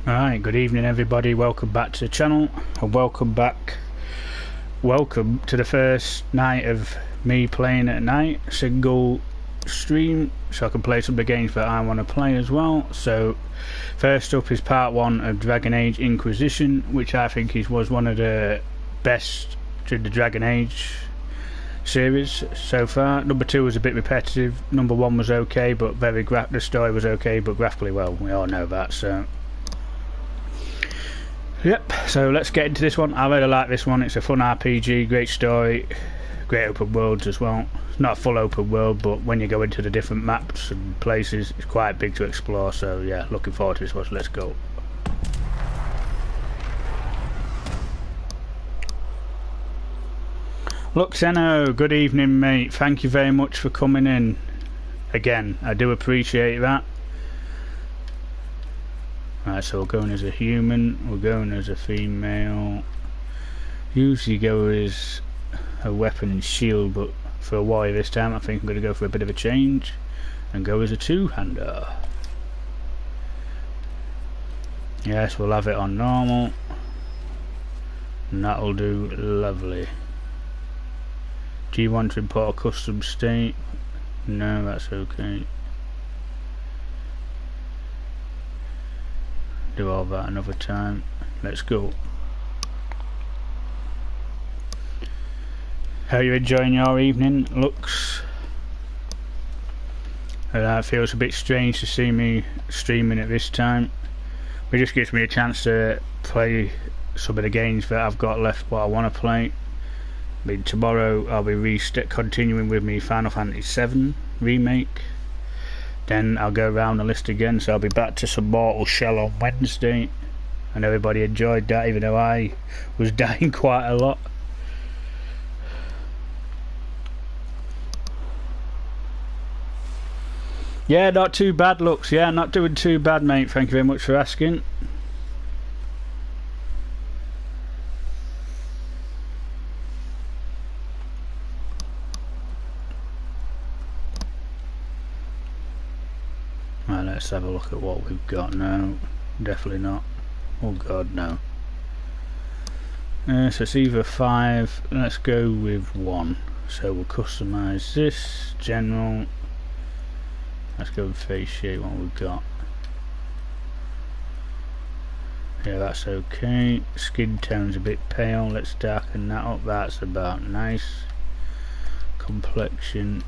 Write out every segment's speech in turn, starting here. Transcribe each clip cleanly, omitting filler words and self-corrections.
Alright, good evening everybody, welcome back to the channel, and welcome to the first night of me playing at night, single stream, so I can play some of the games that I want to play as well. So first up is part 1 of Dragon Age Inquisition, which I think was one of the best to the Dragon Age series so far. Number 2 was a bit repetitive, number 1 was okay, but the story was okay, but graphically, well, we all know that, so yep, so let's get into this one. I really like this one. It's a fun RPG, great story, great open worlds as well. It's not a full open world, but when you go into the different maps and places, it's quite big to explore. So yeah, looking forward to this one. So let's go. Luxeno, good evening mate. Thank you very much for coming in. Again, I do appreciate that. Right, so we're going as a human, we're going as a female. Usually go as a weapon and shield, but for a warrior this time I think I'm going to go for a bit of a change and go as a two-hander. Yes, we'll have it on normal, and that'll do lovely. Do you want to import a custom state? No, that's okay. Do all that another time. Let's go. How are you enjoying your evening, Lux? It feels a bit strange to see me streaming at this time. It just gives me a chance to play some of the games that I've got left what I want to play. I mean, tomorrow I'll be continuing with me Final Fantasy VII remake. Then I'll go around the list again, so I'll be back to some Mortal Shell on Wednesday. And everybody enjoyed that, even though I was dying quite a lot. Yeah, not too bad, Lux. Yeah, not doing too bad, mate. Thank you very much for asking. Right, let's have a look at what we've got now. Definitely not. Oh god, no. So it's either 5. Let's go with 1. So we'll customise this. General. Let's go with face shape, what we've got. Yeah, that's okay. Skin tone's a bit pale. Let's darken that up. That's about nice. Complexion.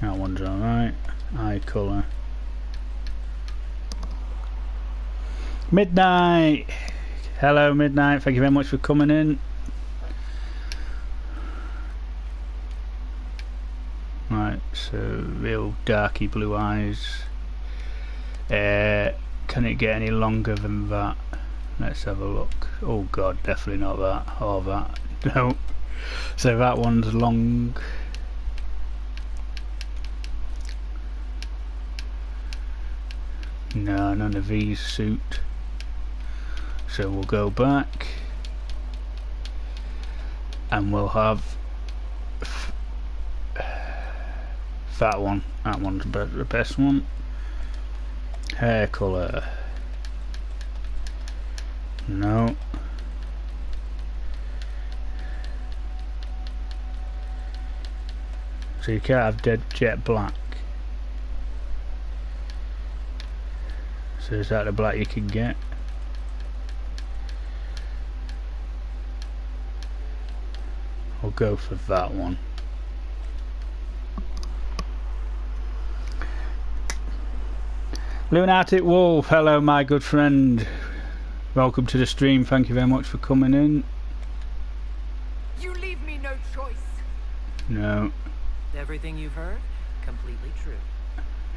That one's alright. Eye colour. Midnight! Hello Midnight, thank you very much for coming in. Right, so real darky blue eyes. Can it get any longer than that? Let's have a look. Oh god, definitely not that or that. No. So that one's long. No, none of these suit. So we'll go back and we'll have that one. That one's the best one. Hair colour. No. So you can't have dead jet black. So is that the black you can get? I'll go for that one. Lunatic Wolf, hello my good friend. Welcome to the stream, thank you very much for coming in. You leave me no choice. No. Everything you've heard, completely true.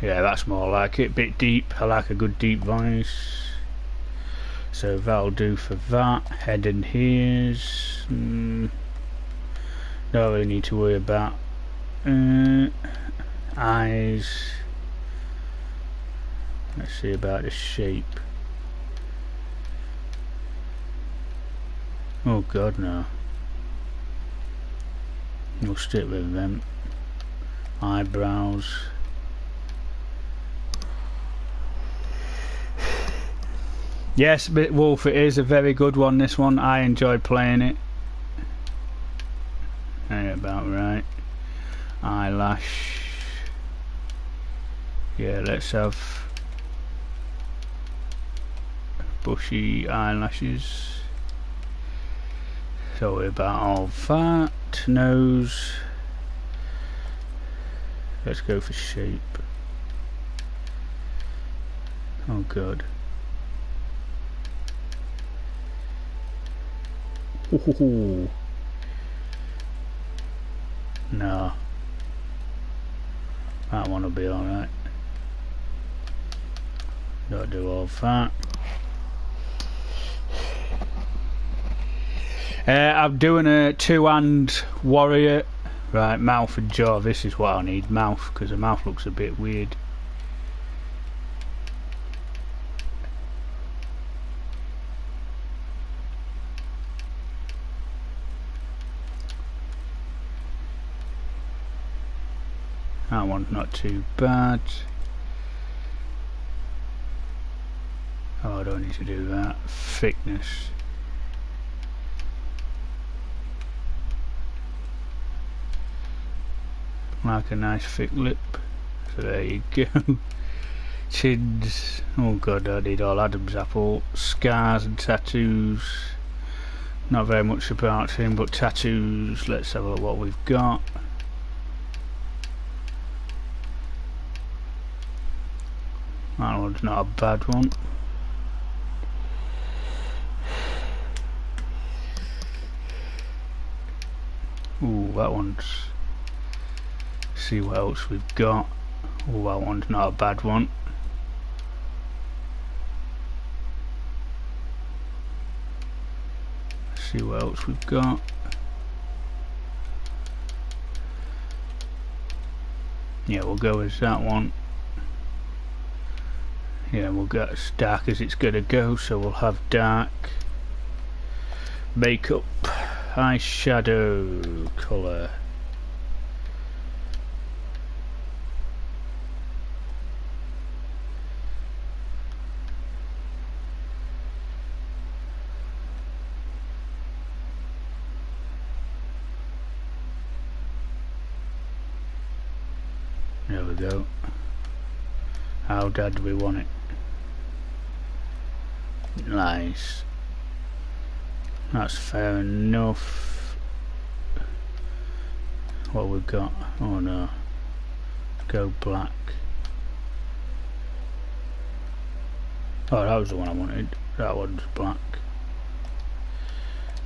Yeah, that's more like it. Bit deep. I like a good deep voice. So that'll do for that. Head and ears. Don't really need to worry about. Eyes. Let's see about the shape. Oh god, no. We'll stick with them. Eyebrows. Yes, but Wolf, it is a very good one, this one. I enjoyed playing it. Ain't about right. Eyelash. Yeah, let's have bushy eyelashes. So we're about all that. Nose. Let's go for shape. Oh god. Ooh. No. That one will be alright. Don't do all that. I'm doing a two-hand warrior. Right, mouth and jaw. This is what I need. Mouth, because the mouth looks a bit weird. That one's not too bad. Oh, I don't need to do that. Thickness. Like a nice thick lip. So there you go. Chins. Oh god, I need all Adam's apple. Scars and tattoos. Not very much about him, but tattoos. Let's have a look what we've got. That one's not a bad one. Ooh, that one's... See what else we've got. Ooh, that one's not a bad one. See what else we've got. Yeah, we'll go with that one. Yeah, we'll get as dark as it's gonna go, so we'll have dark makeup, eyeshadow colour. There we go. How dark do we want it? Nice. That's fair enough. What we've got? Oh no. Go black. Oh, that was the one I wanted. That one's black.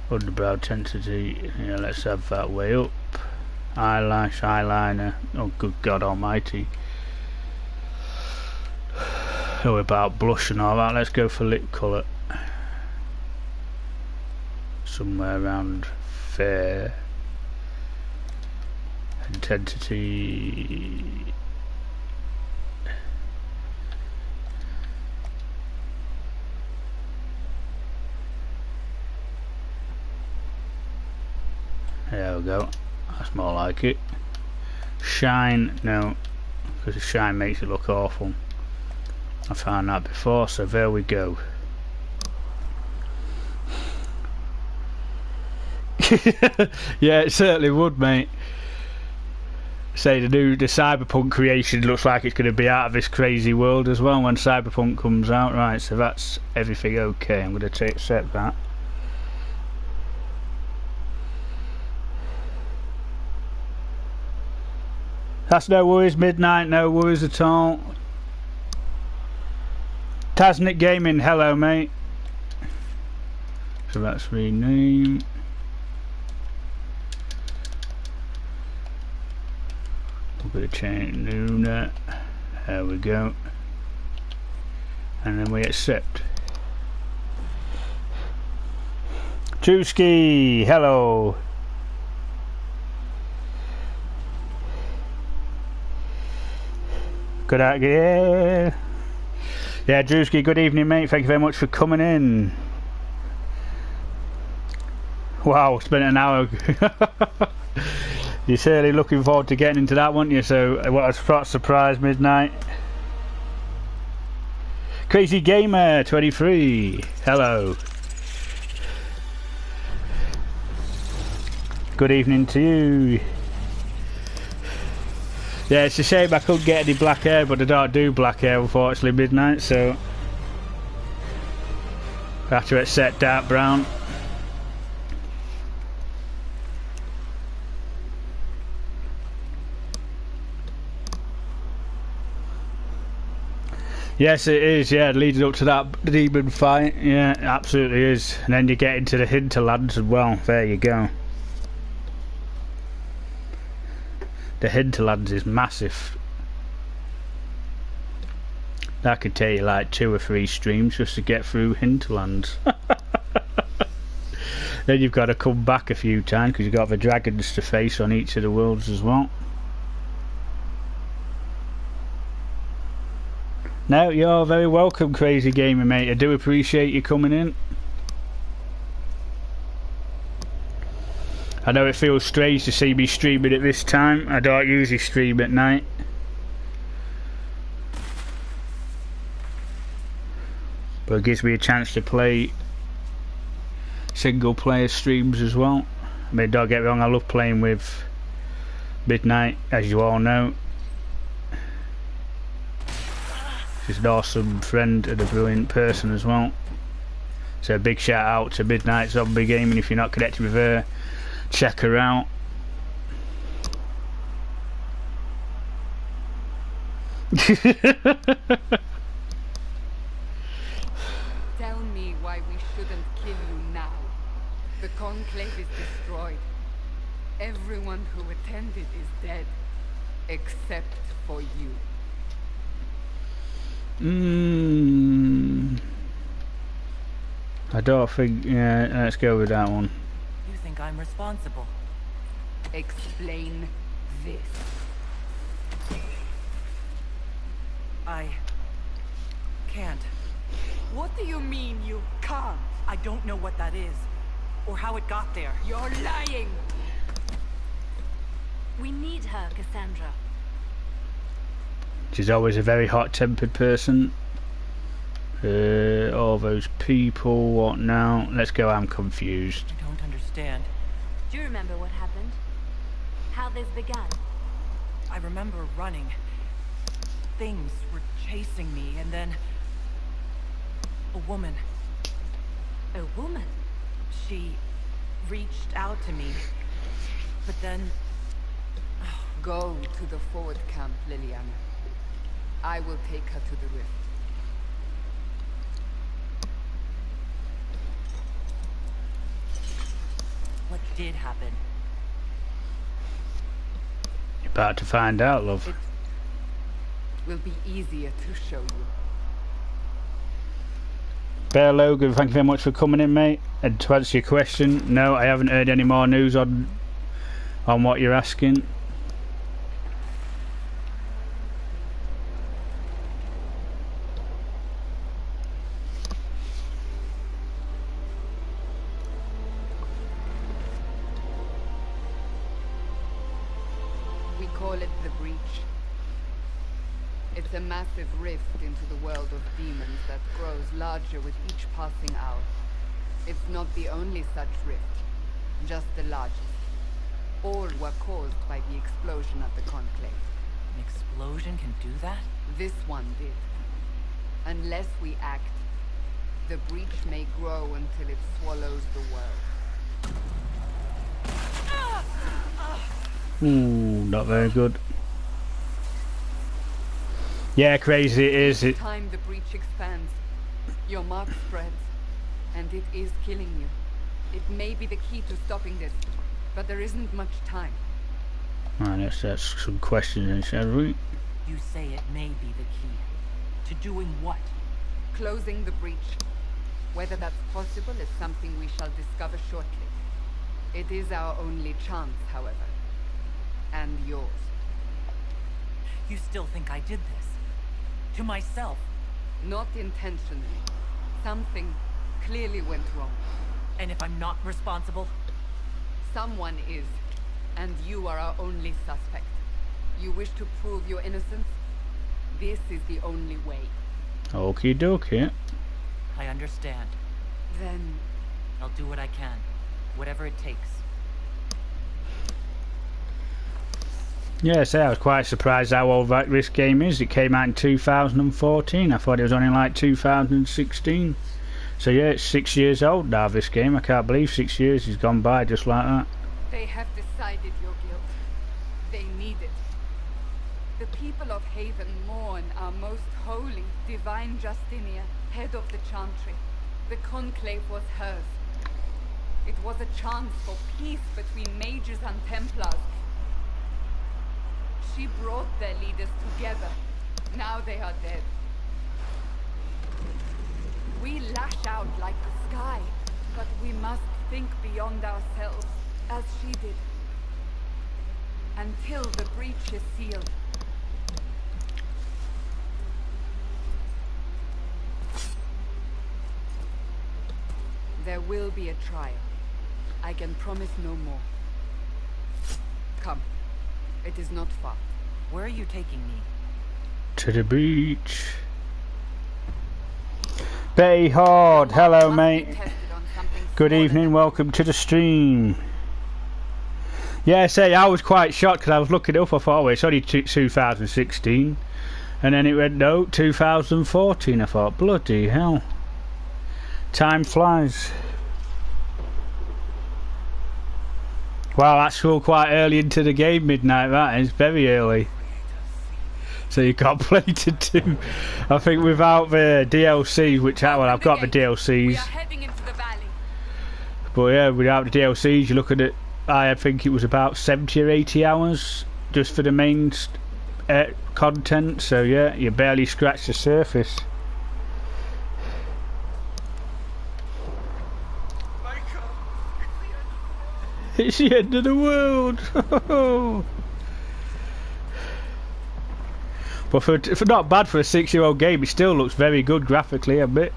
Underbrow intensity. Yeah, let's have that way up. Eyelash, eyeliner. Oh good god almighty. So about blush and all that, let's go for lip colour. Somewhere around fair. Intensity. There we go. That's more like it. Shine, no, because the shine makes it look awful. I found that before, so there we go. Yeah, it certainly would, mate. Say the Cyberpunk creation looks like it's going to be out of this crazy world as well when Cyberpunk comes out. Right, so that's everything okay. I'm going to accept that. That's no worries, midnight, no worries at all. Tasnik Gaming, hello mate. So that's rename. We're going to change Luna. There we go. And then we accept. Drewski, hello. Good out, yeah. Yeah, Drewski, good evening, mate. Thank you very much for coming in. Wow, spent an hour. You're certainly looking forward to getting into that, weren't you? So, what a surprise, Midnight. Crazy Gamer 23. Hello. Good evening to you. Yeah, it's a shame I couldn't get any black hair, but I don't do black hair, unfortunately, Midnight, so I have to accept dark brown. Yes, it is, yeah, leading up to that demon fight. Yeah, it absolutely is. And then you get into the hinterlands as well. There you go. The hinterlands is massive. That could take you like 2 or 3 streams just to get through hinterlands. Then you've got to come back a few times because you've got the dragons to face on each of the worlds as well. No, you're very welcome, Crazy Gamer, mate. I do appreciate you coming in. I know it feels strange to see me streaming at this time. I don't usually stream at night. But it gives me a chance to play single player streams as well. I mean, don't get me wrong, I love playing with Midnight, as you all know. She's an awesome friend and a brilliant person as well. So a big shout out to Midnight Zombie Gaming. If you're not connected with her, check her out. Tell me why we shouldn't kill you now. The conclave is destroyed. Everyone who attended is dead, except for you. I don't think, yeah, let's go with that one. You think I'm responsible? Explain this. I can't. What do you mean you can't? I don't know what that is, or how it got there. You're lying! We need her, Cassandra. She's always a very hot-tempered person. All those people, what now? Let's go, I'm confused. I don't understand. Do you remember what happened? How this began? I remember running. Things were chasing me, and then a woman. A woman? She reached out to me, but then... Go to the forward camp, Liliana. I will take her to the rift. What did happen? You're about to find out, love. It will be easier to show you. Bear Logan, thank you very much for coming in, mate. And to answer your question, no, I haven't heard any more news on what you're asking. We call it the Breach. It's a massive rift into the world of demons that grows larger with each passing hour. It's not the only such rift, just the largest. All were caused by the explosion of the conclave. An explosion can do that? This one did. Unless we act, the breach may grow until it swallows the world. Ooh, not very good. Yeah, crazy it is. Each time the breach expands, your mark spreads, and it is killing you. It may be the key to stopping this, but there isn't much time. Right, let's ask some questions, shall we? You say it may be the key. To doing what? Closing the breach. Whether that's possible is something we shall discover shortly. It is our only chance, however. And yours. You still think I did this? To myself? Not intentionally. Something clearly went wrong. And if I'm not responsible? Someone is. And you are our only suspect. You wish to prove your innocence? This is the only way. Okie dokie. I understand. Then... I'll do what I can. Whatever it takes. Yeah, so I was quite surprised how old this game is. It came out in 2014. I thought it was only like 2016. So yeah, it's 6 years old now, this game. I can't believe 6 years has gone by just like that. They have decided your guilt. They need it. The people of Haven mourn our most holy, divine Justinia, head of the Chantry. The conclave was hers. It was a chance for peace between mages and Templars. She brought their leaders together. Now they are dead. We lash out like the sky, but we must think beyond ourselves, as she did. Until the breach is sealed. There will be a trial. I can promise no more. Come. It is not far. Where are you taking me? To the beach. Betty Horde, hello mate. Good evening, welcome to the stream. Yeah, say I was quite shocked because I was looking it up. I thought, oh, it's only 2016, and then it went no, 2014. I thought, bloody hell, time flies. Wow, that's still quite early into the game, midnight. That is very early. So you can't play to 2. I think without the DLC, which well, I've got the DLCs. We are heading into the valley. But yeah, without the DLCs, you're looking at, I think it was about 70 or 80 hours just for the main content. So yeah, you barely scratched the surface. It's the end of the world. But for not bad for a 6-year-old game, it still looks very good graphically, I admit.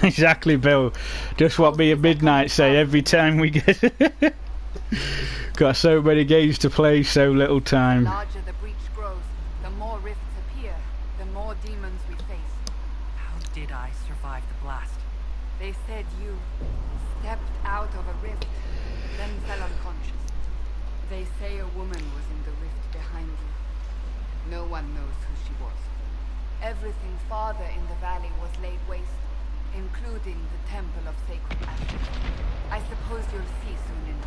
Exactly, Bill. Just what me and Midnight say every time we get. Got so many games to play, so little time. The larger the breach grows, the more rifts appear, the more demons we face. How did I survive the blast? They said you stepped out of a rift, then fell unconscious. They say a woman was in the rift behind you. No one knows who she was. Everything farther in the valley was laid waste, including the Temple of Sacred Ashes. I suppose you'll see soon enough.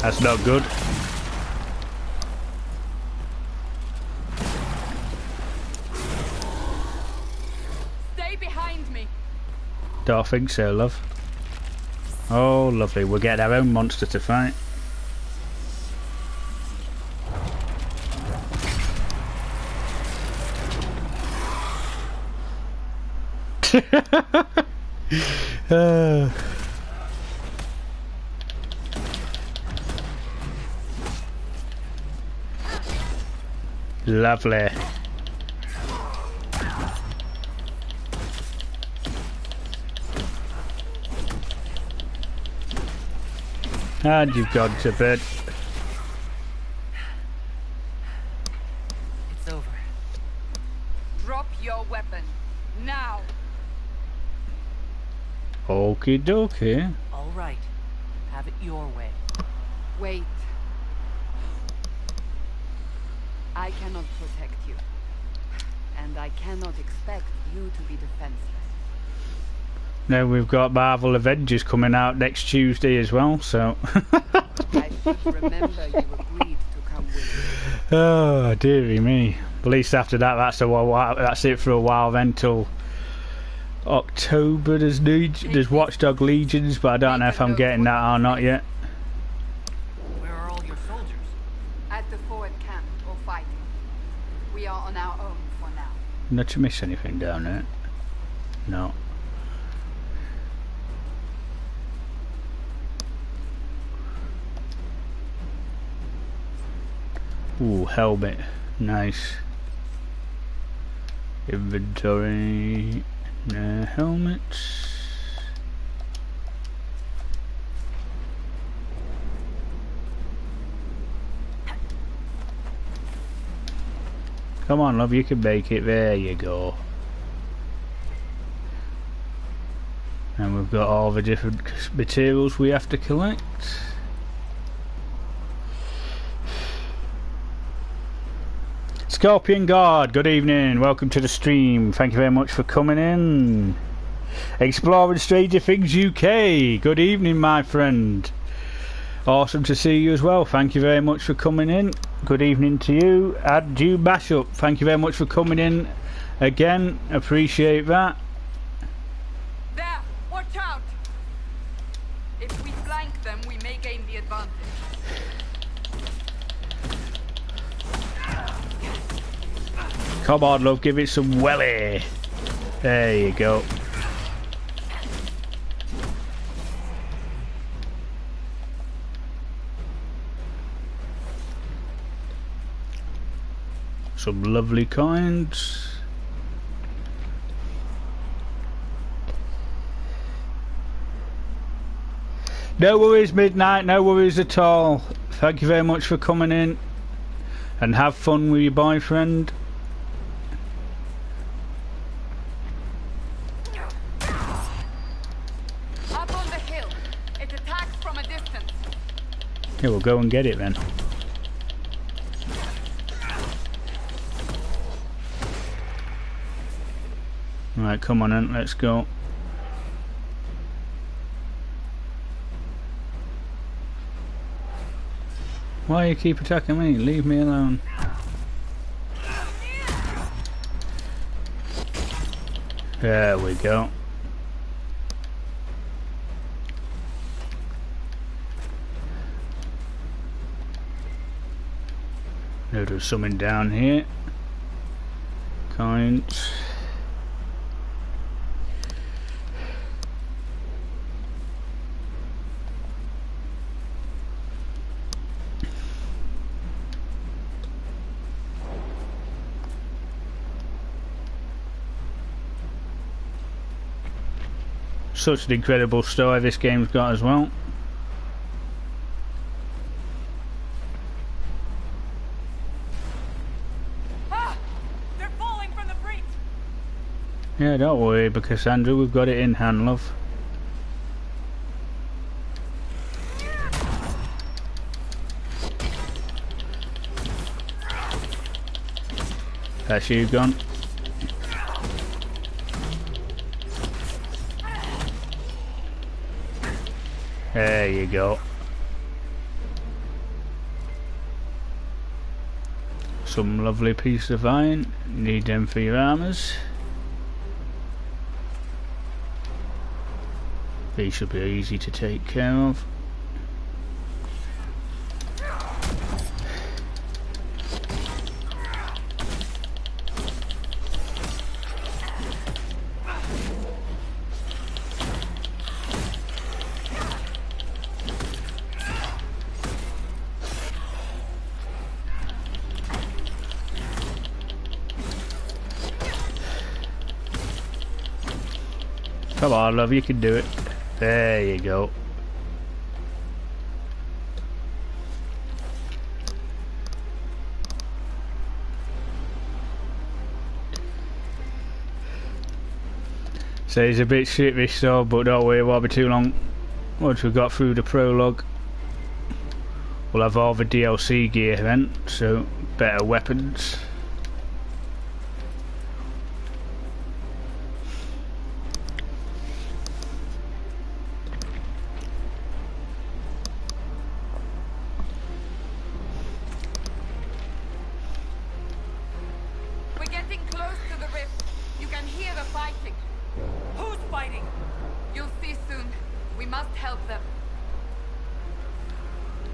That's not good. Stay behind me. Don't think so, love. Oh, lovely. We'll get our own monster to fight. Lovely. And you've gone to bed. It's over. Drop your weapon. Now. Okie dokie. All right. Have it your way. Wait. I cannot protect you. And I cannot expect you to be defenseless. Now we've got Marvel Avengers coming out next Tuesday as well, so... I should remember you agreed to come with me. Oh, dearie me. At least after that, that's it for a while then, till October. There's Watchdog Legions, but I don't know if I'm getting that or not yet. Where are all your soldiers? At the forward camp, or fighting. We are on our own for now. Not to miss anything down there. No. Ooh, helmet. Nice. Inventory. Helmets. Come on, love, you can make it. There you go. And we've got all the different materials we have to collect. Scorpion God, good evening. Welcome to the stream. Thank you very much for coming in. Exploring Stranger Things UK. Good evening, my friend. Awesome to see you as well. Thank you very much for coming in. Good evening to you. Add you Mashup. Thank you very much for coming in again. Appreciate that. There! Watch out! If we flank them, we may gain the advantage. Come on, love, give it some welly. There you go. Some lovely coins. No worries, Midnight, no worries at all. Thank you very much for coming in. And have fun with your boyfriend. Up on the hill. It attacks from a distance. Yeah, we'll go and get it then. Right, come on then, let's go. Why you keep attacking me? Leave me alone. There we go. There's something down here. Coins. Such an incredible story this game's got as well. Ah! They're falling from the breach! Yeah, don't worry, because Andrew, we've got it in hand, love. That's you gone. There you go. Some lovely piece of iron. Need them for your armors. These should be easy to take care of. Come on, love, you can do it. There you go. So it's a bit shit this sword, but don't worry, it won't be too long. Once we've got through the prologue, we'll have all the DLC gear then, so better weapons.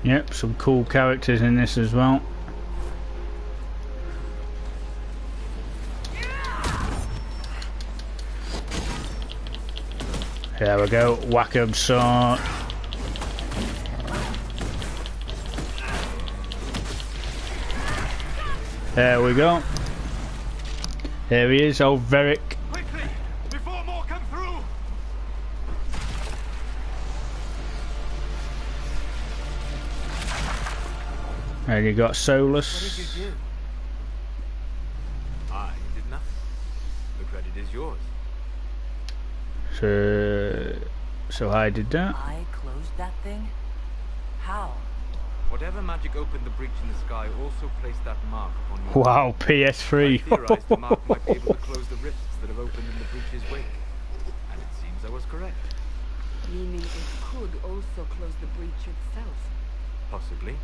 Yep, some cool characters in this as well. There we go, whack 'em sword. There we go. There he is, old Varric. Quickly, before more come through. And you got Solus. What did you do? I did nothing. The credit is yours. So I did that. I closed that thing? How? Whatever magic opened the breach in the sky also placed that mark upon you. Wow, I PS3. theorized the mark might be able to close the rifts that have opened in the breach's wake. And it seems I was correct. Meaning it could also close the breach itself. Possibly.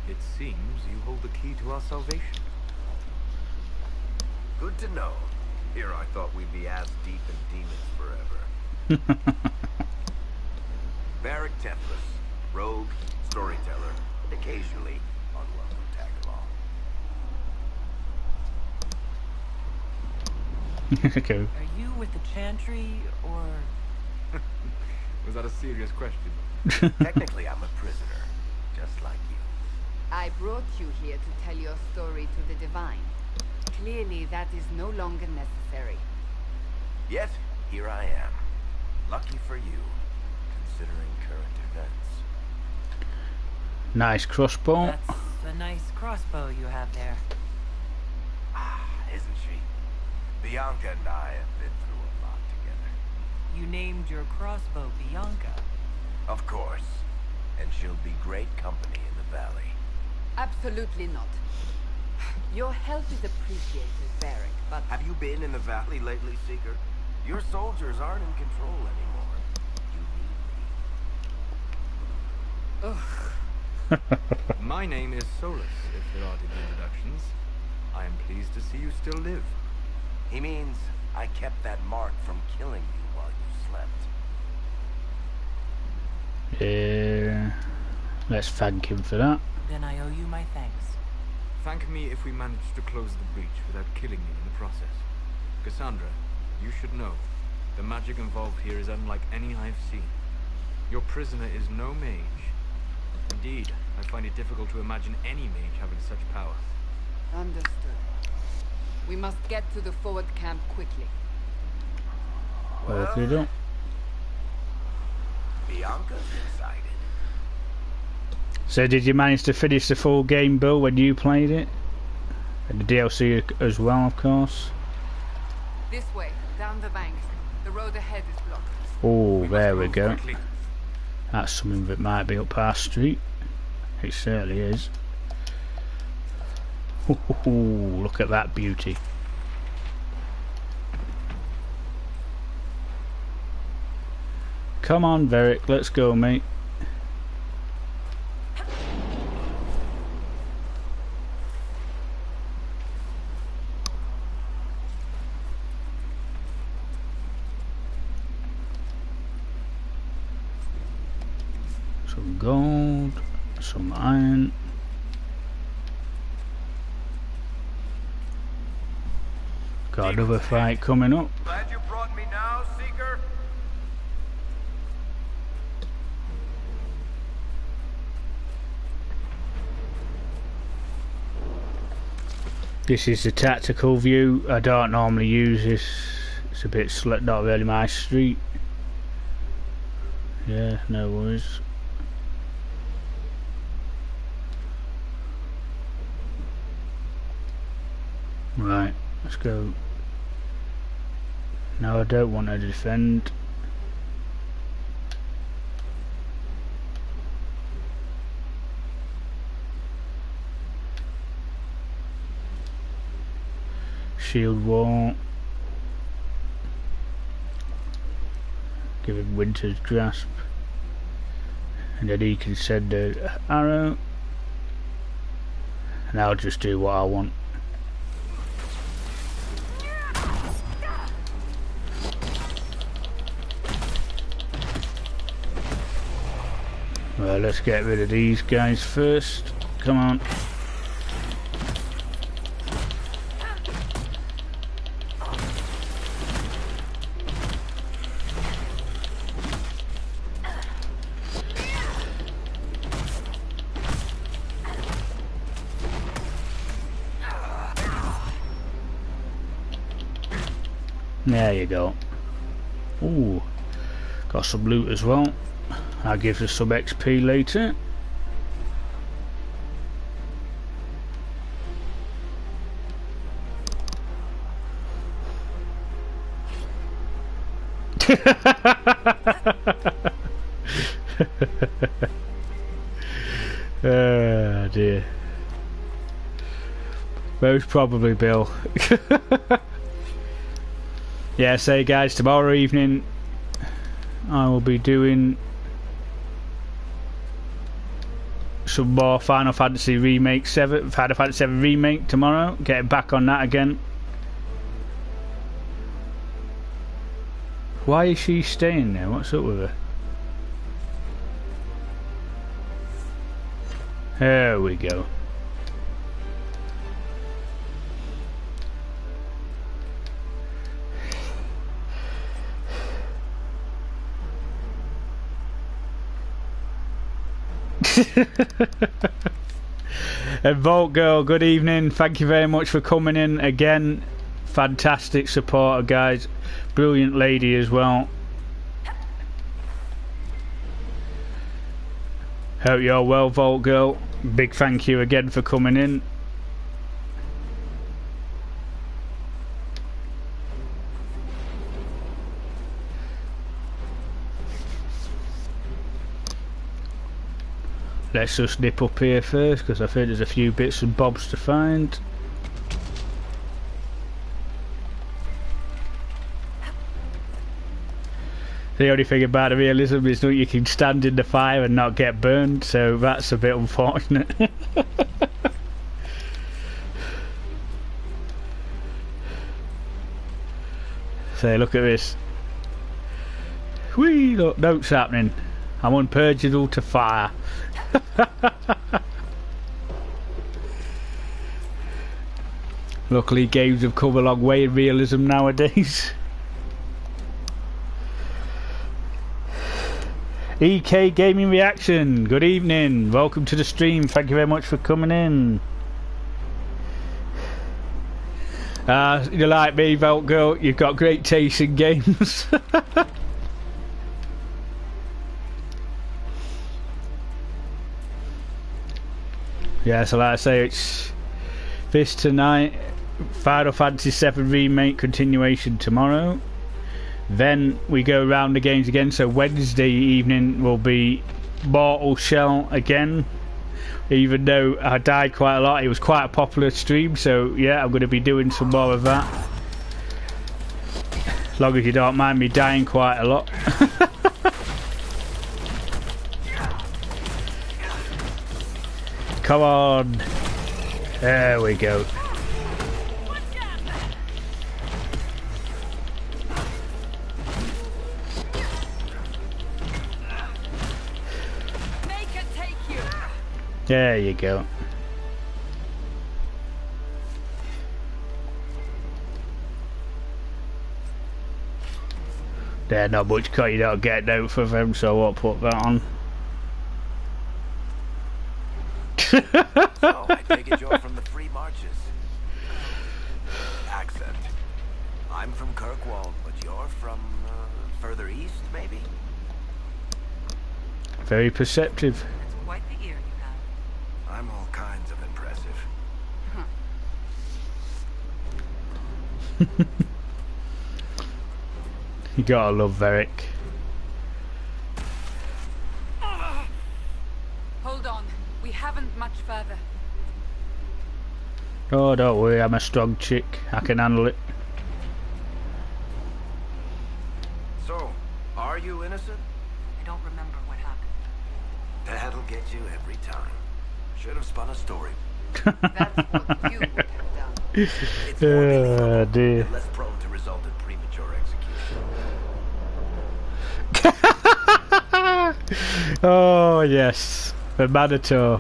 It seems you hold the key to our salvation. Good to know. Here I thought we'd be ass deep in demons forever. Varric Teflus, rogue, storyteller, occasionally unwelcome tag along. Okay. Are you with the Chantry, or... Was that a serious question? Technically, I'm a prisoner, just like you. I brought you here to tell your story to the Divine. Clearly, that is no longer necessary. Yet, here I am. Lucky for you, considering current events. Nice crossbow. That's a nice crossbow you have there. Ah, isn't she? Bianca and I have been through a lot together. You named your crossbow Bianca. Of course. And she'll be great company in the valley. Absolutely not. Your help is appreciated, Varric, but... Have you been in the valley lately, Seeker? Your soldiers aren't in control anymore. You need me. Ugh. My name is Solus, if there are any introductions. I am pleased to see you still live. He means I kept that mark from killing you while you slept. Yeah. Let's thank him for that. Then I owe you my thanks. Thank me if we manage to close the breach without killing you in the process. Cassandra, you should know, the magic involved here is unlike any I've seen. Your prisoner is no mage. Indeed, I find it difficult to imagine any mage having such power. Understood. We must get to the forward camp quickly. Well, if you don't. Bianca's excited. So did you manage to finish the full game, Bill, when you played it? And the DLC as well, of course. This way, down the bank. The road ahead is blocked. Oh, there we must go. move quickly. That's something that might be up our street. It certainly is. Ooh, look at that beauty. Come on, Varric, let's go, mate. Some gold, some iron. Got another fight coming up. Glad you brought me now, Seeker. This is the tactical view. I don't normally use this. It's a bit not really my street. Yeah, no worries. Right, let's go. No, I don't want to defend. Shield wall. Give him Winter's Grasp. And then he can send an arrow. And I'll just do what I want. Well, let's get rid of these guys first. Come on. There you go. Ooh, got some loot as well. That gives us some XP later. Oh dear. Most probably Bill. Yeah, say guys, tomorrow evening I will be doing some more Final Fantasy Remake 7, Final Fantasy 7 Remake tomorrow, getting back on that again. Why is she staying there? What's up with her? There we go. And Vault Girl, good evening. Thank you very much for coming in again. Fantastic supporter, guys. Brilliant lady as well. Hope you're well, Vault Girl. Big thank you again for coming in. Let's just nip up here first, because I think there's a few bits and bobs to find. The only thing about the realism is that you can stand in the fire and not get burned, so that's a bit unfortunate. So look at this. Whee! Look, notes happening. I'm unpurgeable to fire. Luckily games have come a long way in realism nowadays. EK Gaming Reaction, good evening, welcome to the stream, thank you very much for coming in. You're like me, Vault Girl, you've got great taste in games. Yeah, so like I say, it's this tonight, Final Fantasy 7 Remake continuation tomorrow. Then we go around the games again, so Wednesday evening will be Mortal Shell again. Even though I died quite a lot, it was quite a popular stream, so yeah, I'm going to be doing some more of that. As long as you don't mind me dying quite a lot. Come on. There we go. There you go. They're not much cut, you don't get out for them, so I'll put that on. So, I take it you're from the Free Marches. Accent. I'm from Kirkwall, but you're from further east, maybe? Very perceptive. That's quite the ear you have. I'm all kinds of impressive. You gotta love Varric. Hold on. We haven't much further. Oh, don't worry, I'm a strong chick. I can handle it. So, are you innocent? I don't remember what happened. That'll get you every time. Should have spun a story. That's what you would have done. It's more Oh believable dear. and less prone to result in premature execution. Oh yes, the Manitou.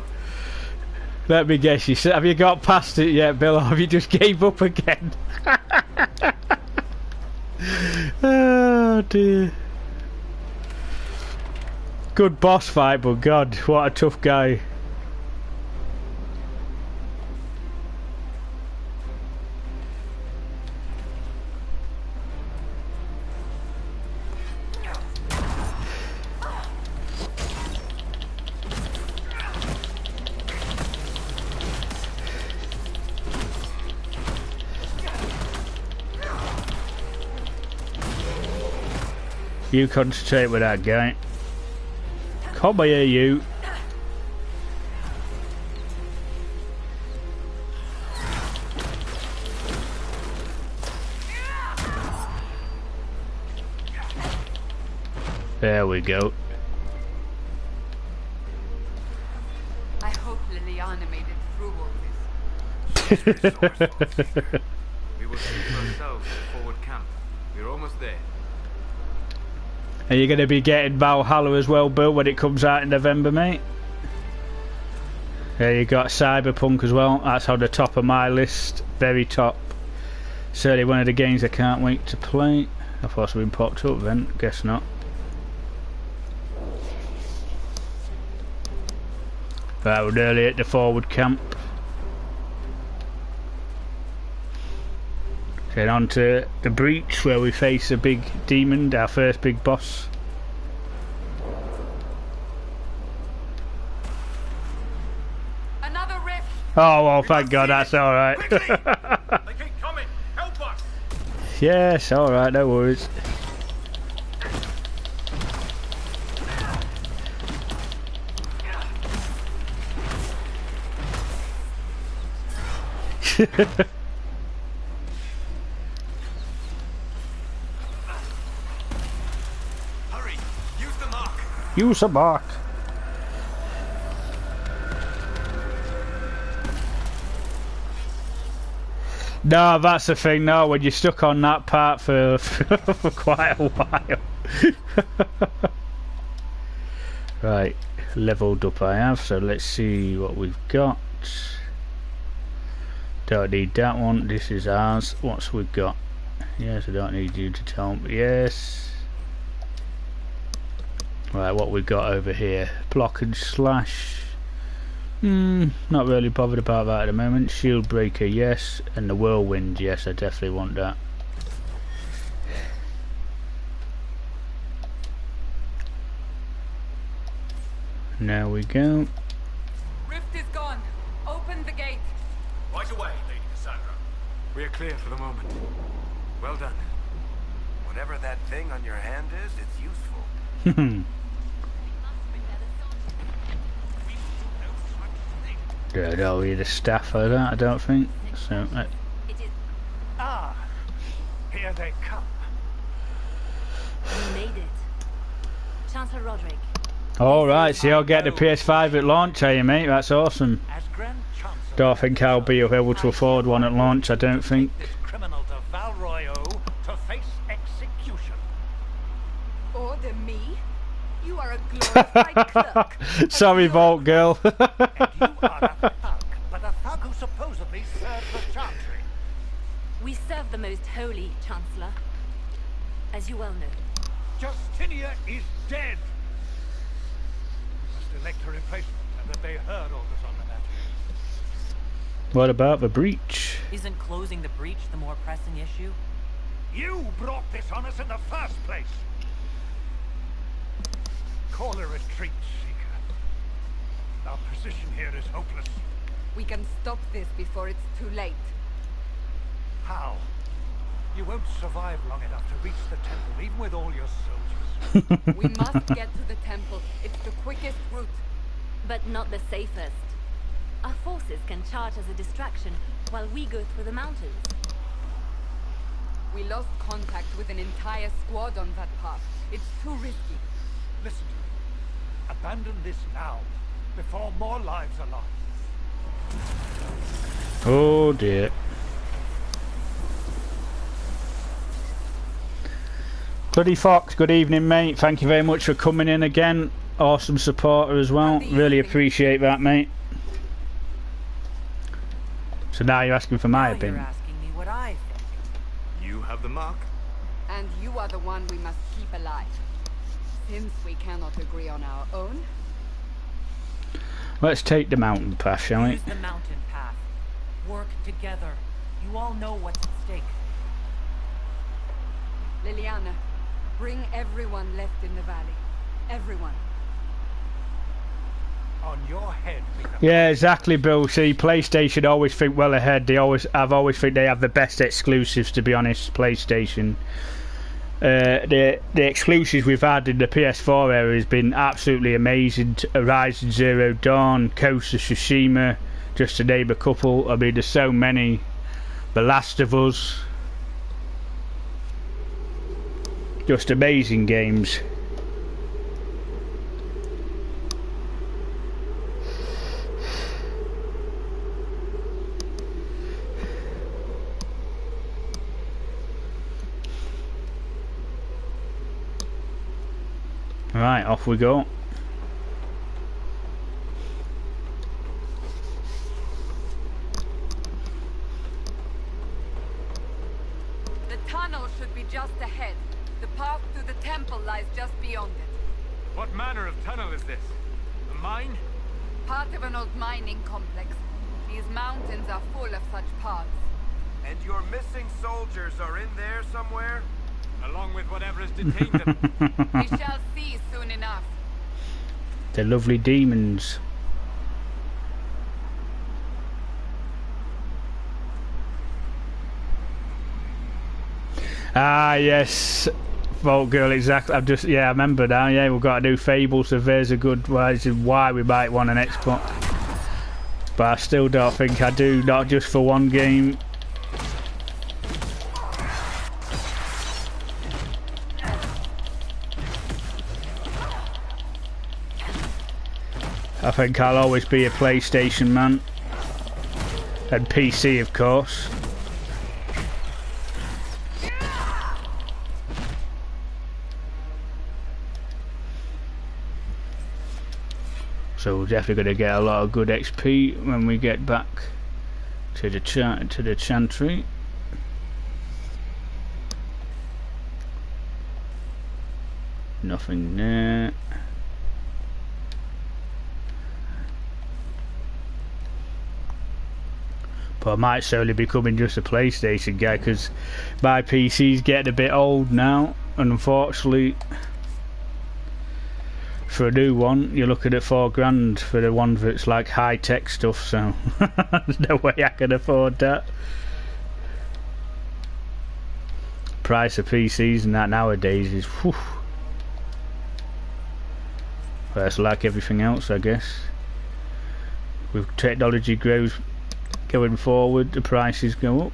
Let me guess, have you got past it yet, Bill, or have you just gave up again? Oh dear. Good boss fight, but God, what a tough guy. You concentrate with that guy. Come here, you. There we go. I hope Liliana made it through all this. We will see for ourselves at the forward camp. We're almost there. Are you going to be getting Valhalla as well, Bill, when it comes out in November, mate? There you got Cyberpunk as well. That's on the top of my list. Very top. Certainly one of the games I can't wait to play. I thought it's been popped up then. Guess not. Right, we're nearly at the forward camp. Then on to the breach where we face a big demon, our first big boss. Another rift. Oh well, thank God, that's alright. They keep coming. Help us. Yes, alright, no worries. Hurry. Use the mark. Use a mark. No, that's the thing. No, when you're stuck on that part for for quite a while. Right, leveled up I have. So let's see what we've got. Don't need that one. This is ours. What's we got? Yes, I don't need you to tell me. Yes. Right, what we got over here? Block and slash. Not really bothered about that at the moment. Shield breaker, yes. And the whirlwind, yes, I definitely want that. There we go. Rift is gone. Open the gate. Right away, Lady Cassandra. We are clear for the moment. Well done. Whatever that thing on your hand is, it's useful. Don't need a staff for that, I don't think. So, Ah, here they come. We made it. Chancellor Roderick. alright, so you'll get the PS5 at launch, are you, mate? That's awesome. As Grand Chancellor, Don't think I'll be able to afford one at launch, I don't think. this criminal to Val Royo to face execution. Order me? You are a glorified clerk. Sorry, Vault Girl. And you are a thug, but a thug who supposedly served the Chantry. We serve the most holy, Chancellor. As you well know. Justinia is dead. We must elect a replacement, and that they heard orders on the matter. What about the breach? Isn't closing the breach the more pressing issue? You brought this on us in the first place. Call a retreat, Seeker. Our position here is hopeless. We can stop this before it's too late. How? You won't survive long enough to reach the temple, even with all your soldiers. We must get to the temple. It's the quickest route. But not the safest. Our forces can charge as a distraction while we go through the mountains. We lost contact with an entire squad on that path. It's too risky. Listen to me. Abandon this now, before more lives are lost. Oh dear. Bloody Fox, good evening, mate. Thank you very much for coming in again. Awesome supporter as well. Really appreciate that, mate. So now you're asking for my Now opinion. you're asking me what I think. You have the mark. And you are the one we must keep alive. Since we cannot agree on our own, Let's take the mountain path, shall we? Use the mountain path. Work together. You all know what's at stake. Liliana, bring everyone left in the valley. Everyone. On your head, be the Yeah, exactly, Bill. See, PlayStation always think well ahead. I've always think they have the best exclusives, to be honest. PlayStation. The exclusives we've had in the PS4 era has been absolutely amazing. Horizon Zero Dawn, Ghost of Tsushima, just to name a couple. I mean, there's so many. The Last of Us, just amazing games. Right, off we go. The tunnel should be just ahead. The path to the temple lies just beyond it. What manner of tunnel is this? A mine? Part of an old mining complex. These mountains are full of such paths. And your missing soldiers are in there somewhere? Along with whatever has detained them. We shall see soon enough. The lovely demons. Ah, yes. Vault Girl, exactly. I've just, yeah, I remember now. Yeah, we've got a new Fable, so there's a good reason why we might want an Xbox. But I still don't think I do, not just for one game. I think I'll always be a PlayStation man. And PC, of course. So we're definitely going to get a lot of good XP when we get back to the chantry. Nothing there. But I might slowly becoming just a PlayStation guy because my PC's getting a bit old now, and unfortunately for a new one you're looking at £4,000 for the one that's like high tech stuff, so there's no way I can afford that. Price of PCs and that nowadays is whew. Well, it's like everything else, I guess. With technology grows going forward, the prices go up.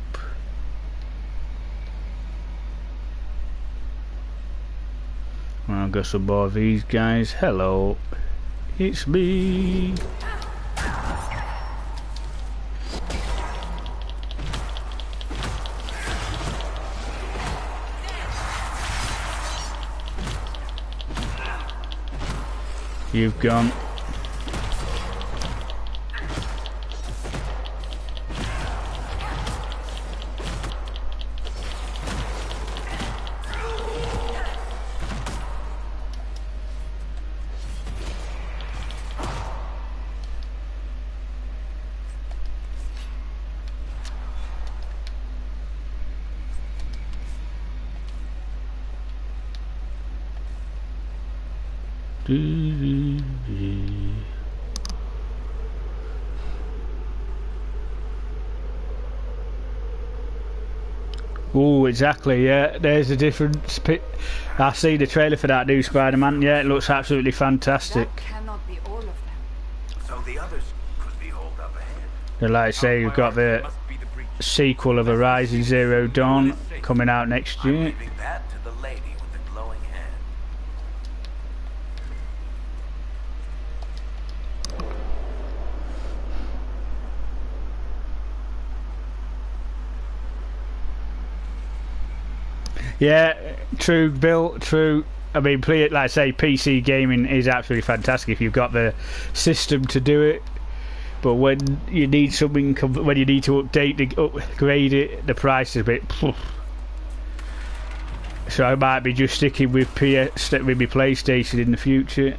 Well, I've got some more of these guys. Hello, it's me. You've gone. Oh, exactly, yeah, there's a difference. I see the trailer for that new Spider-Man. Yeah, it looks absolutely fantastic. That cannot be all of them. So the others could be holed up ahead. And like I say, we've got the sequel of Horizon Zero Dawn coming out next I'm year. leaving that to the lady with the glowing hand. Yeah, true, Bill, true. I mean, like I say, PC gaming is absolutely fantastic if you've got the system to do it. But when you need something, when you need to upgrade it, the price is a bit. Phew. So I might be just sticking with my PlayStation in the future.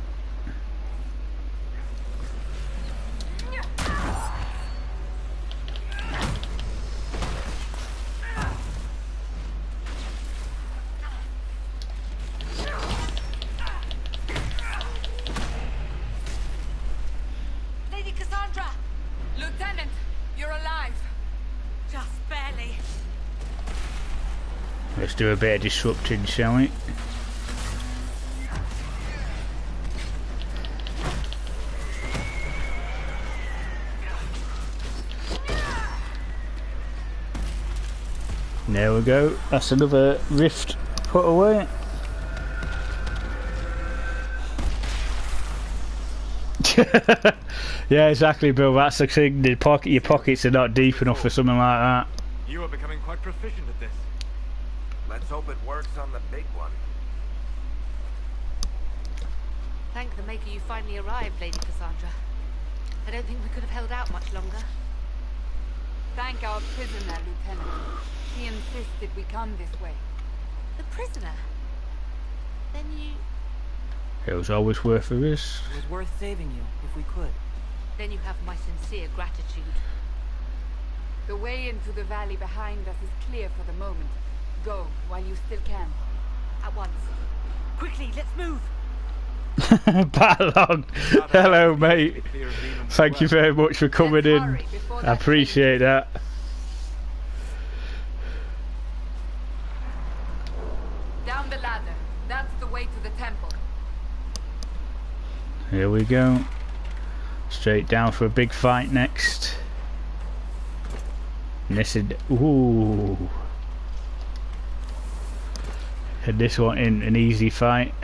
Lady Cassandra! Lieutenant, you're alive. Just barely. Let's do a bit of disrupting, shall we? There we go. That's another rift put away. Yeah, exactly, Bill. That's the thing. Your pockets are not deep enough for something like that. You are becoming quite proficient at this. Let's hope it works on the big one. Thank the Maker you finally arrived, Lady Cassandra. I don't think we could have held out much longer. Thank our prisoner, Lieutenant. He insisted we come this way. The prisoner? Then you... It was always worth a risk. It was worth saving you, if we could. Then you have my sincere gratitude. The way into the valley behind us is clear for the moment. Go, while you still can. At once. Quickly, let's move! Batlog! Hello, mate. Thank you very much for coming in. I appreciate that. Down the ladder. That's the way to the temple. Here we go. Straight down for a big fight next. And this is... Ooh. And this one in an easy fight.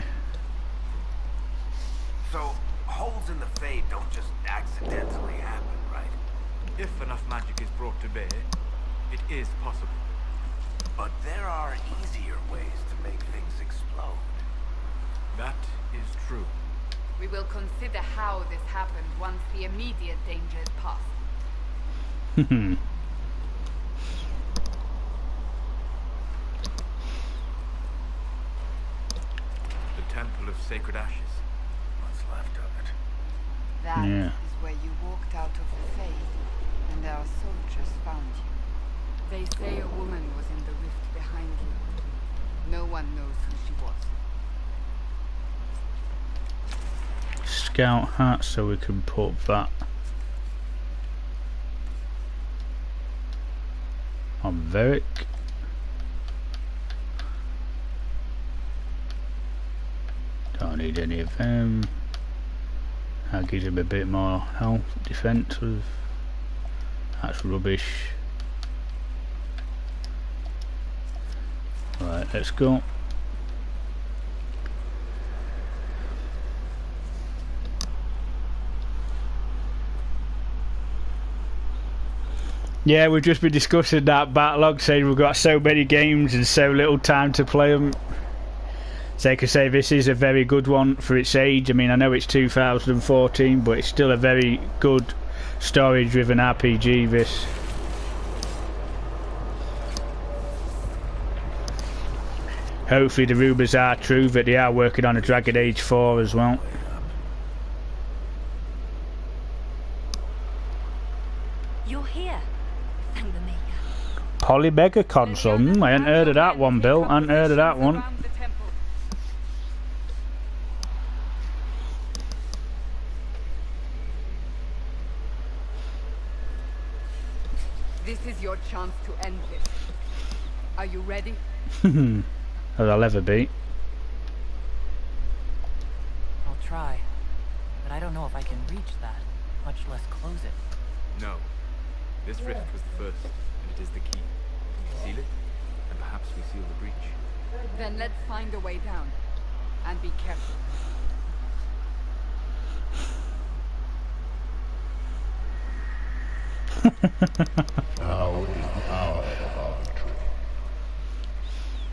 So, holes in the Fade don't just accidentally happen, right? If enough magic is brought to bear, it is possible. But there are easier ways to make things explode. That is true. We will consider how this happened once the immediate danger is past. The Temple of Sacred Ashes. What's left of it? That Yeah. is where you walked out of the Fade, and our soldiers found you. They say a woman was in the rift behind you. No one knows who she was. Scout hat, so we can put that on Varric. Don't need any of them. That gives him a bit more health, defensive. That's rubbish. Right, let's go. Yeah, we've just been discussing that backlog, saying we've got so many games and so little time to play them. So I could say this is a very good one for its age. I mean, I know it's 2014, but it's still a very good story-driven RPG, this. Hopefully the rumours are true that they are working on a Dragon Age 4 as well. You're here. Thank the Maker. Polymega console. I hadn't heard of that one, Bill. I hadn't heard of that one. Around the temple. This is your chance to end this. Are you ready? As I'll ever be. I'll try. But I don't know if I can reach that, much less close it. No. This rift was the first, and it is the key. Seal it, and perhaps we seal the breach. Then let's find a way down. And be careful. Now is the hour of our victory.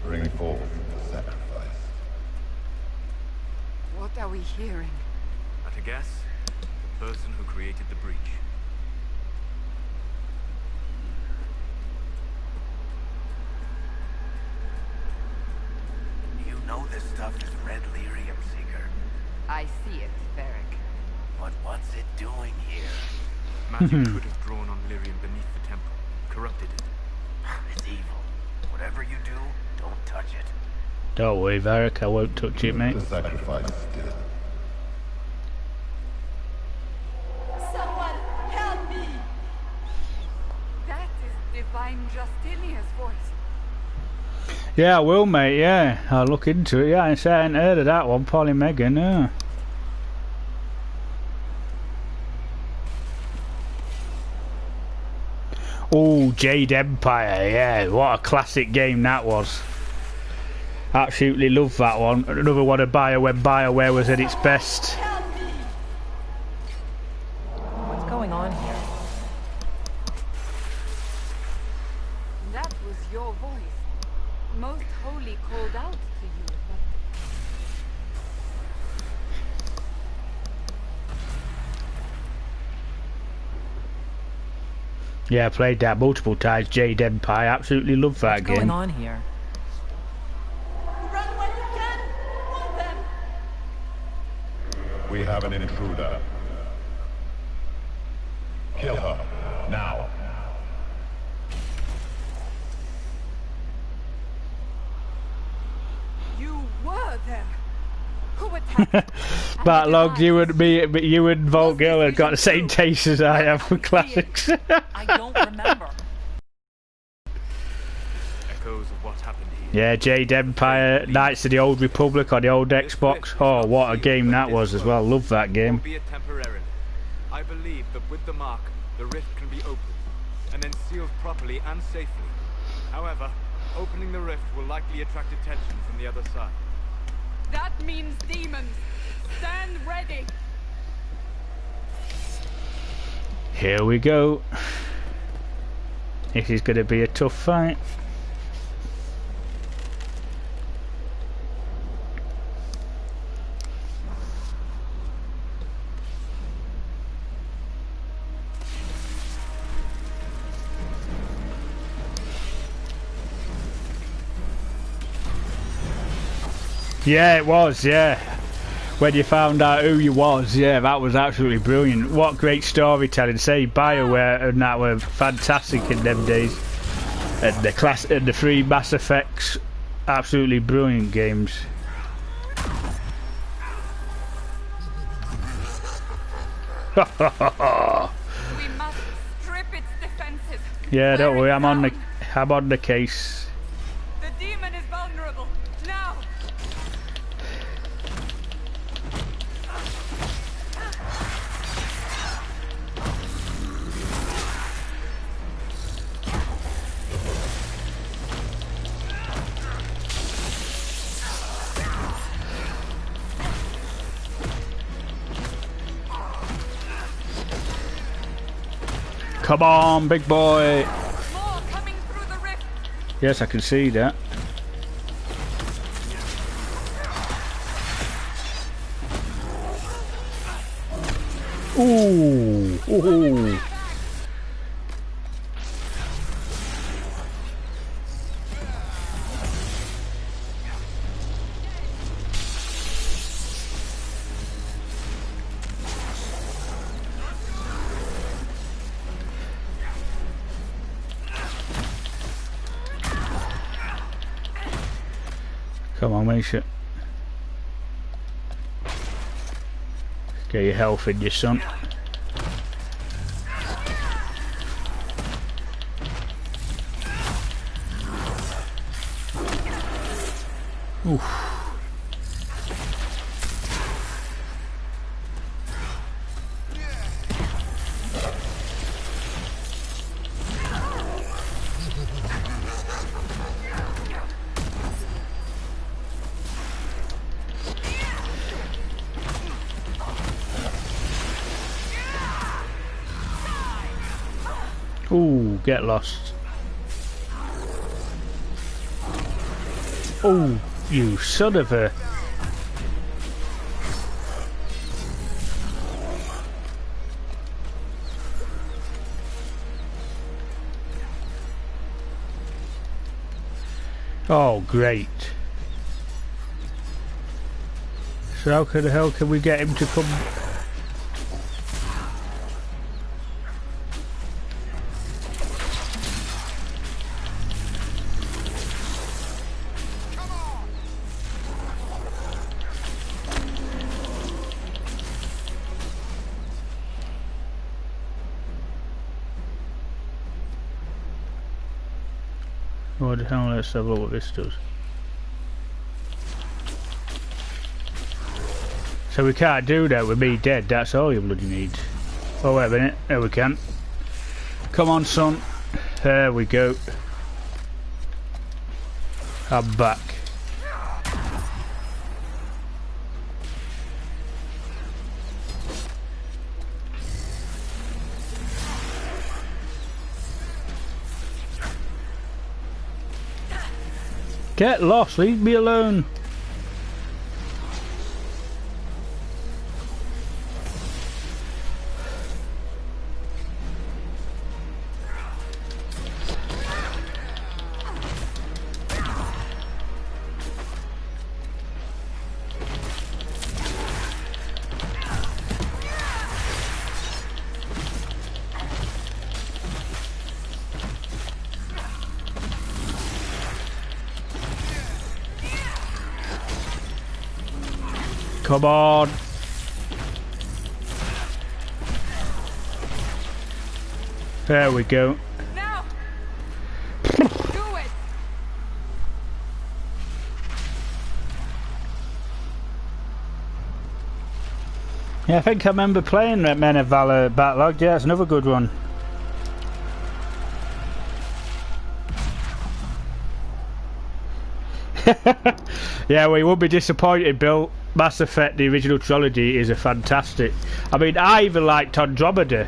Bring forth the sacrifice. What are we hearing? At a guess, the person who created the breach. You know this stuff is red lyrium, Seeker. I see it, Varric. But what's it doing here? Magic could have drawn on lyrium beneath the temple, corrupted it. It's evil. Whatever you do, don't touch it. Don't worry, Varric, I won't touch it, mate. The sacrifice still. Someone help me! That is Divine Justinia's voice. Yeah, I will, mate. Yeah, I'll look into it. Yeah, I hadn't heard of that one, Polly Megan. Yeah. Oh, Jade Empire. Yeah, what a classic game that was. Absolutely love that one. Another one of BioWare when BioWare was at its best. What's going on here? That was your voice. Most Holy called out to you, but... Yeah, I played that multiple times. Jade Empire. Absolutely love that game. What's going on here? We have an intruder. Kill her, now. You were there. Who attacked? Backlog, you and me, but you and Vault Girl have got the same taste as I have for classics. I don't remember. Echoes of what happened here. Yeah, Jade Empire, Knights of the Old Republic on the old Xbox. Oh, what a game that was as well. Love that game. Albeit temporarily. I believe that with the mark, the rift can be opened, and then sealed properly and safely. However, opening the rift will likely attract attention from the other side. That means demons. Stand ready. Here we go. This is going to be a tough fight. Yeah, it was, yeah. When you found out who you was, yeah, that was absolutely brilliant. What great storytelling. Say, BioWare and that were fantastic in them days. And the three Mass Effects, absolutely brilliant games. We must strip its defenses. Yeah, don't worry, I'm on the the case. The demon is vulnerable. Now. Come on, big boy. More coming through the rift. Yes, I can see that. Ooh. Ooh. Come on, make sure. Get your health in, your son. Oof. Ooh, get lost. Oh, you son of a... Oh, great. So how the hell can we get him to come... What the hell, let's have a look what this does. So we can't do that with me dead, that's all you bloody need. Oh wait a minute, there we can. Come on son, there we go. I'm back. Get lost, leave me alone. Come on. There we go. Now. Do it. Yeah, I think I remember playing that Men of Valor Backlog. Yeah, it's another good one. Yeah, well, you won't be disappointed, Bill. Mass Effect, the original trilogy, is a fantastic. I mean, I even liked Andromeda.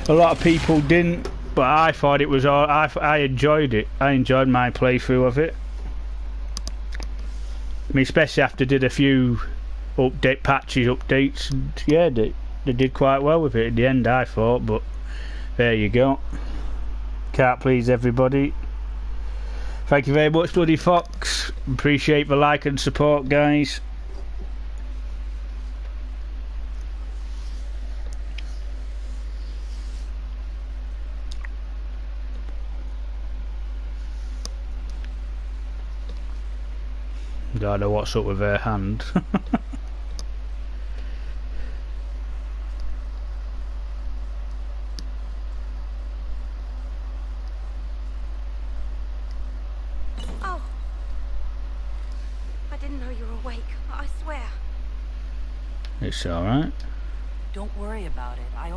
A lot of people didn't, but I thought it was all. I enjoyed it. I enjoyed my playthrough of it. I mean, especially after did a few updates, and yeah, they did quite well with it in the end, I thought. But there you go. Can't please everybody. Thank you very much, Bloody Fox. Appreciate the like and support, guys. Don't know what's up with her hand. Oh, I didn't know you were awake. I swear. It's alright. Don't worry about it. I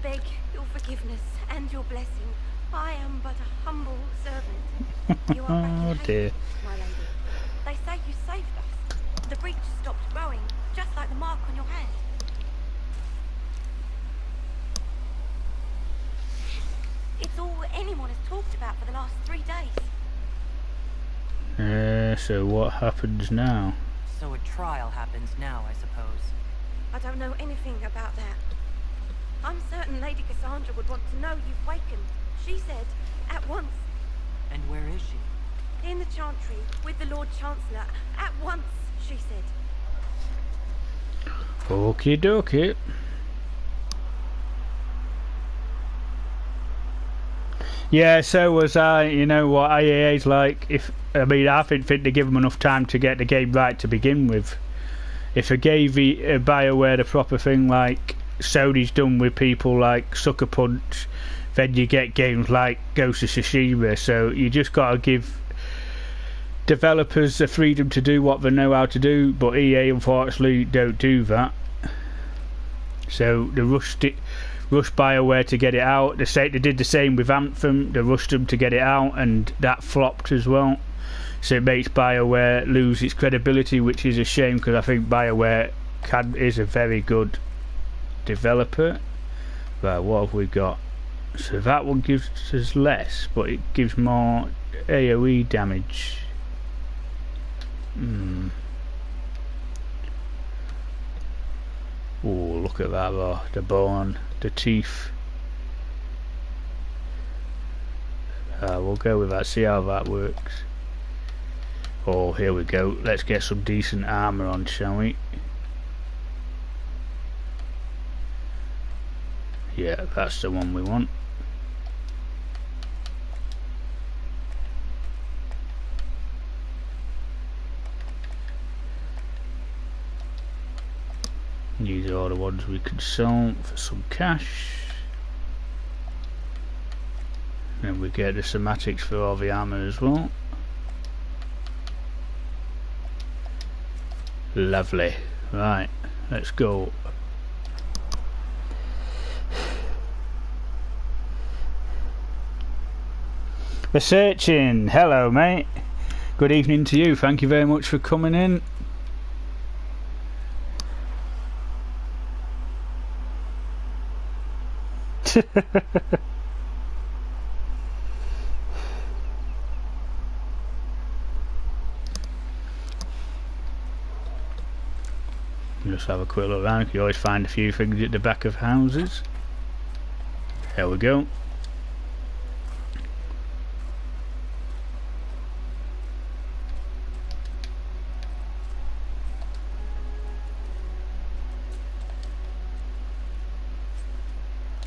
beg your forgiveness and your blessing. I am but a humble servant. You are back in Oh dear. Hades, my lady. They say you saved us. The breach stopped growing, just like the mark on your hand. It's all anyone has talked about for the last 3 days. So what happens now? So a trial happens now, I suppose. I don't know anything about that. I'm certain Lady Cassandra would want to know you've wakened. She said, at once. And where is she? In the Chantry, with the Lord Chancellor. At once, she said. Okie dokie. Yeah, so was I. You know what IAA's like. I think they give them enough time to get the game right to begin with. If I gave BioWare the proper thing like Sony's done with people like Sucker Punch, then you get games like Ghost of Tsushima. So you just gotta give developers the freedom to do what they know how to do, but EA unfortunately don't do that. So they rushed BioWare to get it out. They did the same with Anthem. They rushed them to get it out, and that flopped as well. So it makes BioWare lose its credibility, which is a shame because I think BioWare is a very good developer. Right, what have we got? So that one gives us less, but it gives more AoE damage. Oh, look at that though. The bone, the teeth. We'll go with that, see how that works. Oh, here we go. Let's get some decent armour on, shall we? Yeah, that's the one we want. These are all the ones we could sell for some cash. And we get the somatics for all the armor as well. Lovely. Right, let's go. The searching. Hello, mate. Good evening to you. Thank you very much for coming in. Just have a quick look around. You can always find a few things at the back of houses. There we go.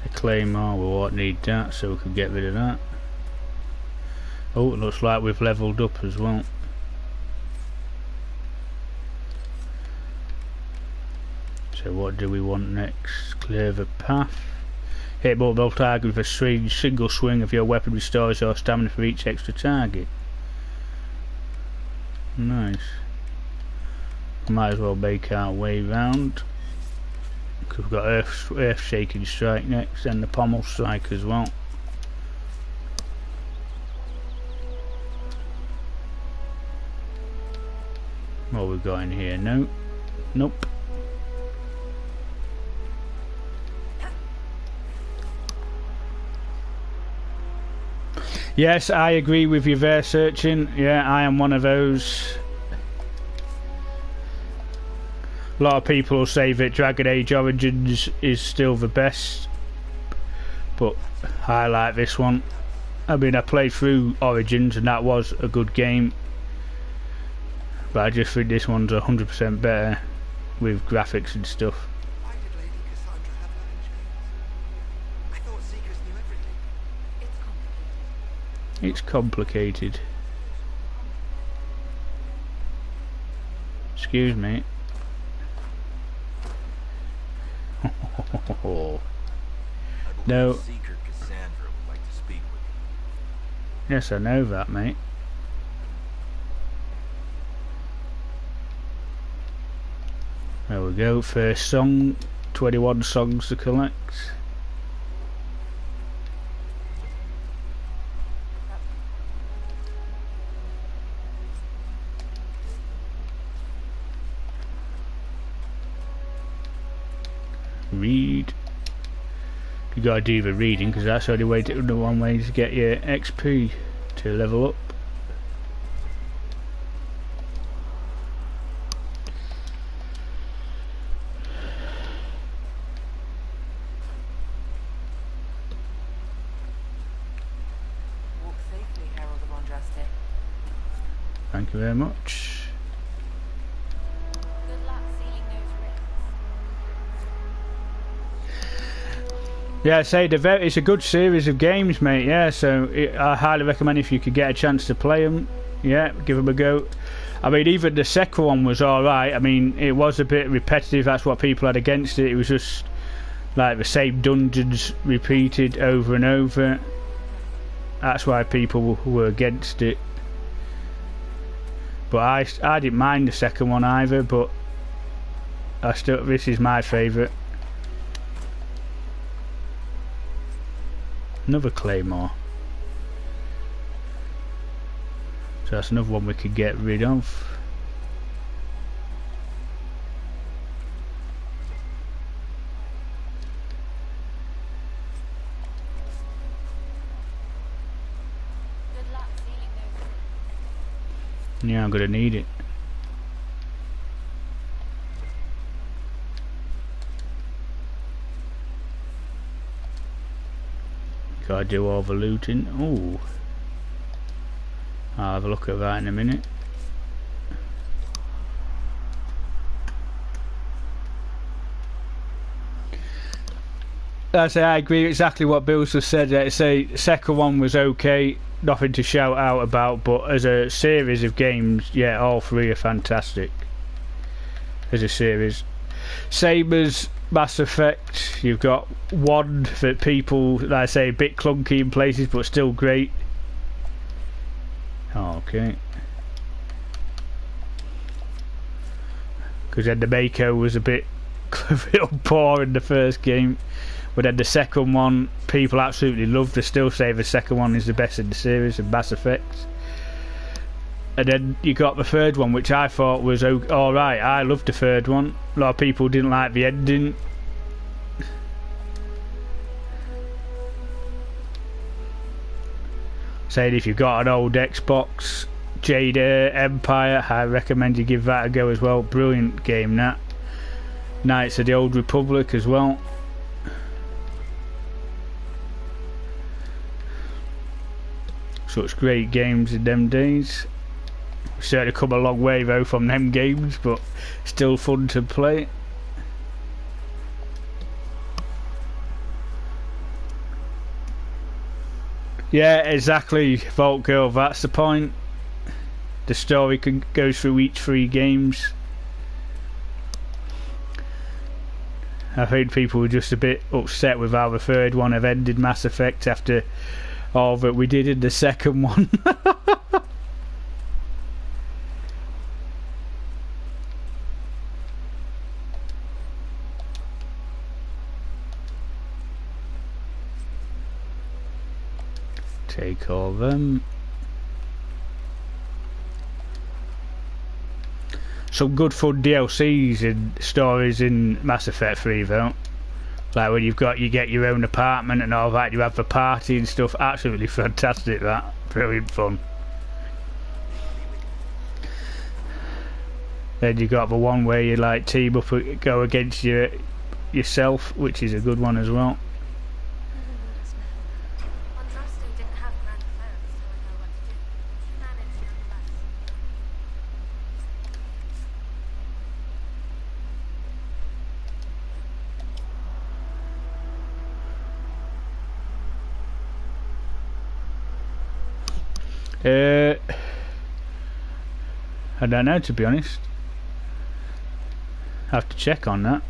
A claymore, we won't need that, so we can get rid of that. Oh, it looks like we've leveled up as well. So what do we want next? Clear the path. Hit multiple target with a single swing of your weapon restores your stamina for each extra target. Nice. Might as well make our way round. Because we've got Earth Shaking Strike next and the Pommel Strike as well. What we got in here? No. Nope. Yes, I agree with you there, Searching. Yeah, I am one of those. A lot of people will say that Dragon Age Origins is still the best, but I like this one. I mean, I played through Origins and that was a good game, but I just think this one's 100% better with graphics and stuff. Why did Lady Cassandra have her in chains? I thought Seekers knew everything. It's complicated. Excuse me. No. Seeker Cassandra would like to speak with you. Yes, I know that, mate. There we go. First song. 21 songs to collect. Read. You gotta do the reading because that's the only way the one way to get your XP to level up. Walk safely, Herald of Andraste. Thank you very much. Good luck sealing those rifts. Yeah, I say it's a good series of games, mate. Yeah, so I highly recommend if you could get a chance to play them. Yeah, give them a go. I mean, even the second one was alright. I mean, it was a bit repetitive. That's what people had against it. It was just like the same dungeons repeated over and over. That's why people were against it. But I didn't mind the second one either. But this is my favourite. Another claymore. So that's another one we could get rid of. Good luck sealing those. Yeah, I'm gonna need it. Gotta do all the looting. Ooh. I'll have a look at that in a minute. I agree exactly what Bill's just said. I say the second one was okay, nothing to shout out about, but as a series of games, yeah, all three are fantastic. As a series. Same as Mass Effect, you've got one that people, like I say, a bit clunky in places, but still great. Okay. Because then the Mako was a bit poor in the first game, but then the second one people absolutely loved. They still say the second one is the best in the series of Mass Effect. And then you got the third one, which I thought was alright. I loved the third one. A lot of people didn't like the ending. Saying if you've got an old Xbox, Jade Empire, I recommend you give that a go as well. Brilliant game, that. Knights of the Old Republic as well. Such great games in them days. Certainly come a long way though from them games, but still fun to play. Yeah, exactly, Vault Girl, that's the point. The story can go through each 3 games. I think people were just a bit upset with how the third one have ended Mass Effect after all that we did in the second one. Take all them. Some good fun DLCs and stories in Mass Effect 3 though. Like when you get your own apartment and all that, you have the party and stuff. Absolutely fantastic, that. Brilliant fun. Then you got the one where you like team up and go against yourself, which is a good one as well. I don't know, to be honest. I have to check on that.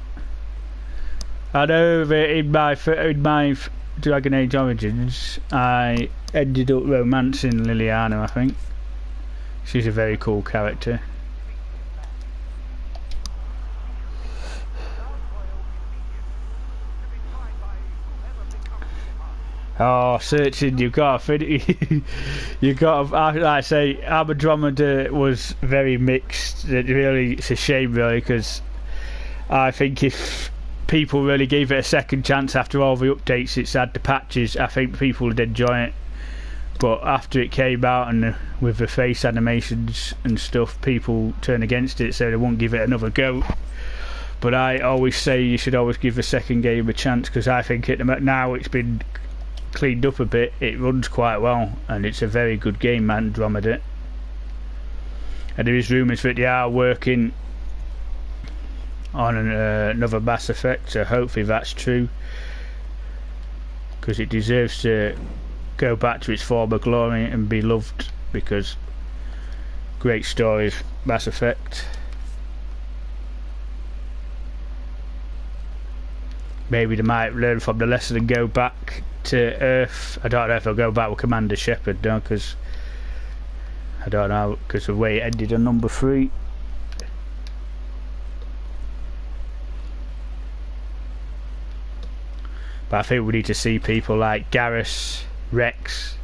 I know that in my Dragon Age Origins, I ended up romancing Liliana, I think. She's a very cool character. Oh, searching, you've got to like I say, Andromeda was very mixed. It's a shame really, because I think if people really gave it a second chance after all the updates it's had, the patches, I think people would enjoy it. But after it came out and with the face animations and stuff, people turned against it, so they won't give it another go. But I always say you should always give the second game a chance, because I think now it's been cleaned up a bit, it runs quite well, and it's a very good game, Andromeda. And there is rumours that they are working on another Mass Effect, so hopefully that's true, because it deserves to go back to its former glory and be loved, because great stories, Mass Effect. Maybe they might learn from the lesson and go back to Earth. I don't know if they'll go back with Commander Shepard now, because I don't know, because of the way it ended on number 3. But I think we need to see people like Garrus, Rex,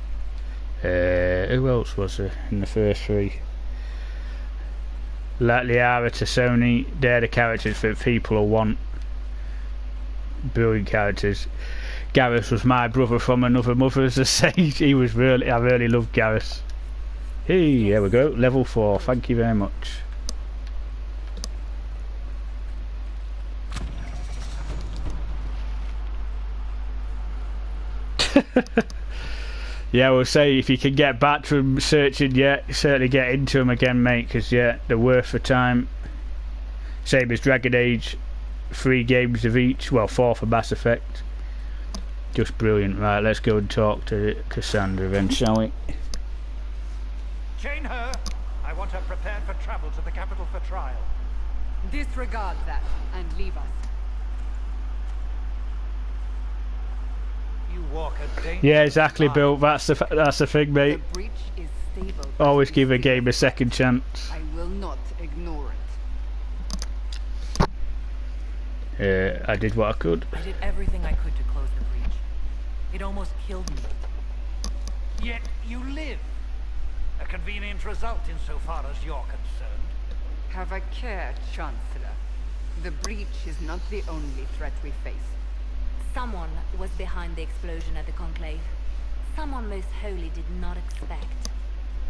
who else was there in the first 3? Like Liara to Sony, they're the characters that people will want. Brilliant characters. Garrus was my brother from another mother, as I say. I really loved Garrus. Hey, there we go, level 4, thank you very much. Yeah, we'll say if you can get back to them searching, yeah, certainly get into them again, mate, because yeah, they're worth the time. Same as Dragon Age, 3 games of each, well 4 for Mass Effect. Just brilliant. Right, let's go and talk to Cassandra then, shall we? Chain her. I want her prepared for travel to the capital for trial. Disregard that and leave us. You walk a dangerous Yeah, exactly, line. Bill. That's the thing, The mate. breach is stable. but Always it give is a game a still second chance. I will not ignore it. I did what I could. I did everything I could to close the breach. It almost killed me. Yet you live. A convenient result insofar as you're concerned. Have a care, Chancellor. The breach is not the only threat we face. Someone was behind the explosion at the Conclave. Someone most holy did not expect.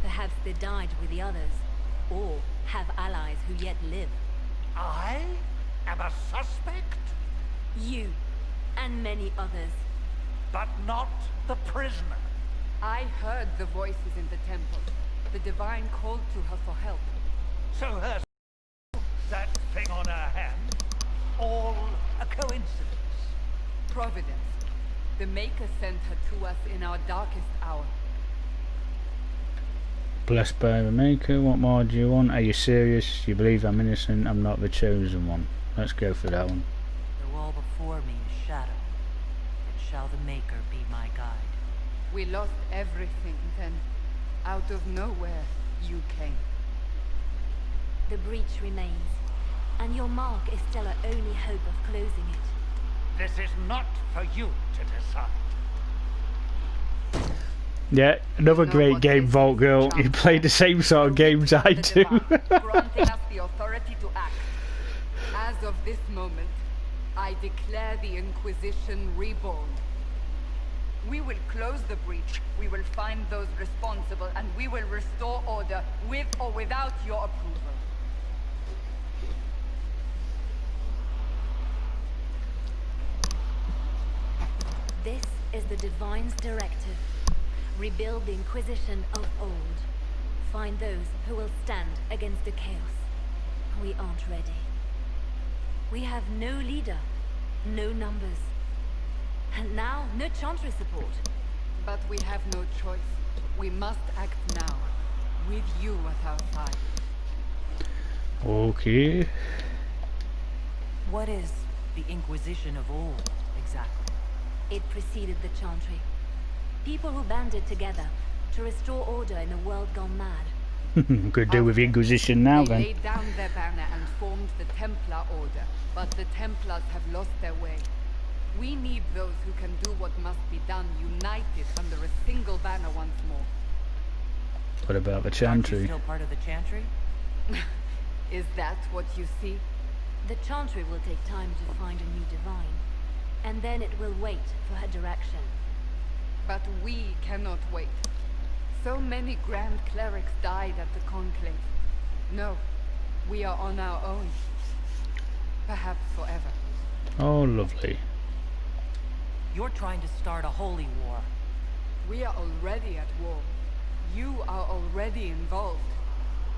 Perhaps they died with the others, or have allies who yet live. I am a suspect, You, and many others. but not the prisoner. I heard the voices in the temple. The Divine called to her for help. So her that thing on her hand, all a coincidence. Providence. The Maker sent her to us in our darkest hour. Blessed by the Maker, what more do you want? Are you serious? You believe I'm innocent? I'm not the chosen one. Let's go for that one. The wall before me is shadow. Yet shall the Maker be my guide. We lost everything then. Out of nowhere, you came. The breach remains, and your mark is still our only hope of closing it. This is not for you to decide. Yeah, another know great what game, this Vault is, Girl. You Chancellor. play the same sort of games I The do. Divine, granting us the authority to act. As of this moment, I declare the Inquisition reborn. We will close the breach, we will find those responsible, and we will restore order with or without your approval. This is the Divine's directive. Rebuild the Inquisition of old. Find those who will stand against the chaos. We aren't ready. We have no leader, no numbers. And now, no Chantry support. But we have no choice. We must act now, with you at our side. Okay. What is the Inquisition of old, exactly? It preceded the Chantry. People who banded together to restore order in a world gone mad. Could do with Inquisition now They then. laid down their banner and formed the Templar Order, but the Templars have lost their way. We need those who can do what must be done, united under a single banner once more. What about the Aren't you Chantry? still part of the Chantry? Is that what you see? The Chantry will take time to find a new Divine. And then it will wait for her direction. But we cannot wait. So many Grand Clerics died at the Conclave. No, we are on our own. Perhaps forever. Oh, lovely. You're trying to start a holy war. We are already at war. You are already involved.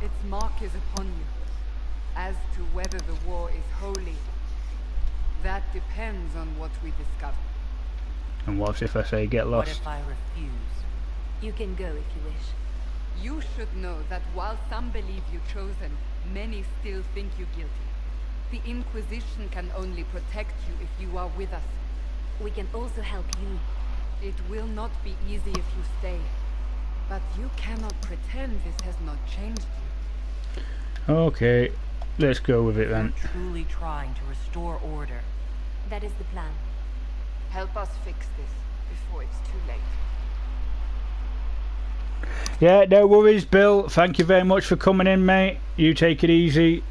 Its mark is upon you. As to whether the war is holy, that depends on what we discover. And what if I say get What lost? if I refuse? You can go if you wish. You should know that while some believe you chosen, many still think you guilty. The Inquisition can only protect you if you are with us. We can also help you. It will not be easy if you stay. But you cannot pretend this has not changed you. Okay, let's go with it You're then. truly trying to restore order. That is the plan. Help us fix this before it's too late. Yeah, no worries, Bill. Thank you very much for coming in, mate. You take it easy.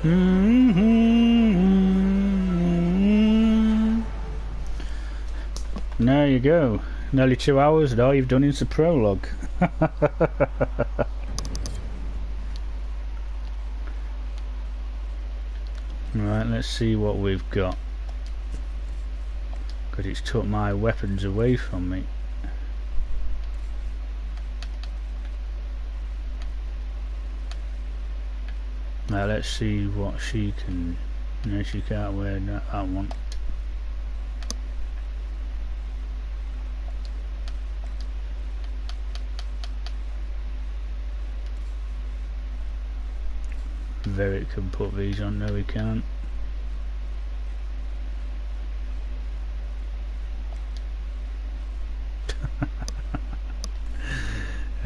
There you go. Nearly 2 hours and all you've done is the prologue. Right, let's see what we've got. Because it's took my weapons away from me. Now let's see what she can... No, she can't wear that one. Varric can put these on, no he can't.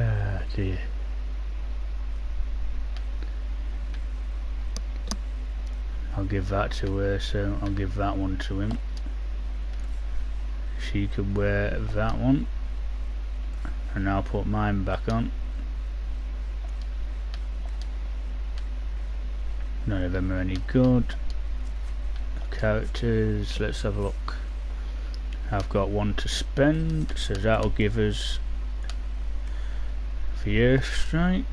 Ah dear. I'll give that to her, so I'll give that one to him. She could wear that one. And I'll put mine back on. None of them are any good. Characters, let's have a look. I've got one to spend, so that'll give us the Earthstrike.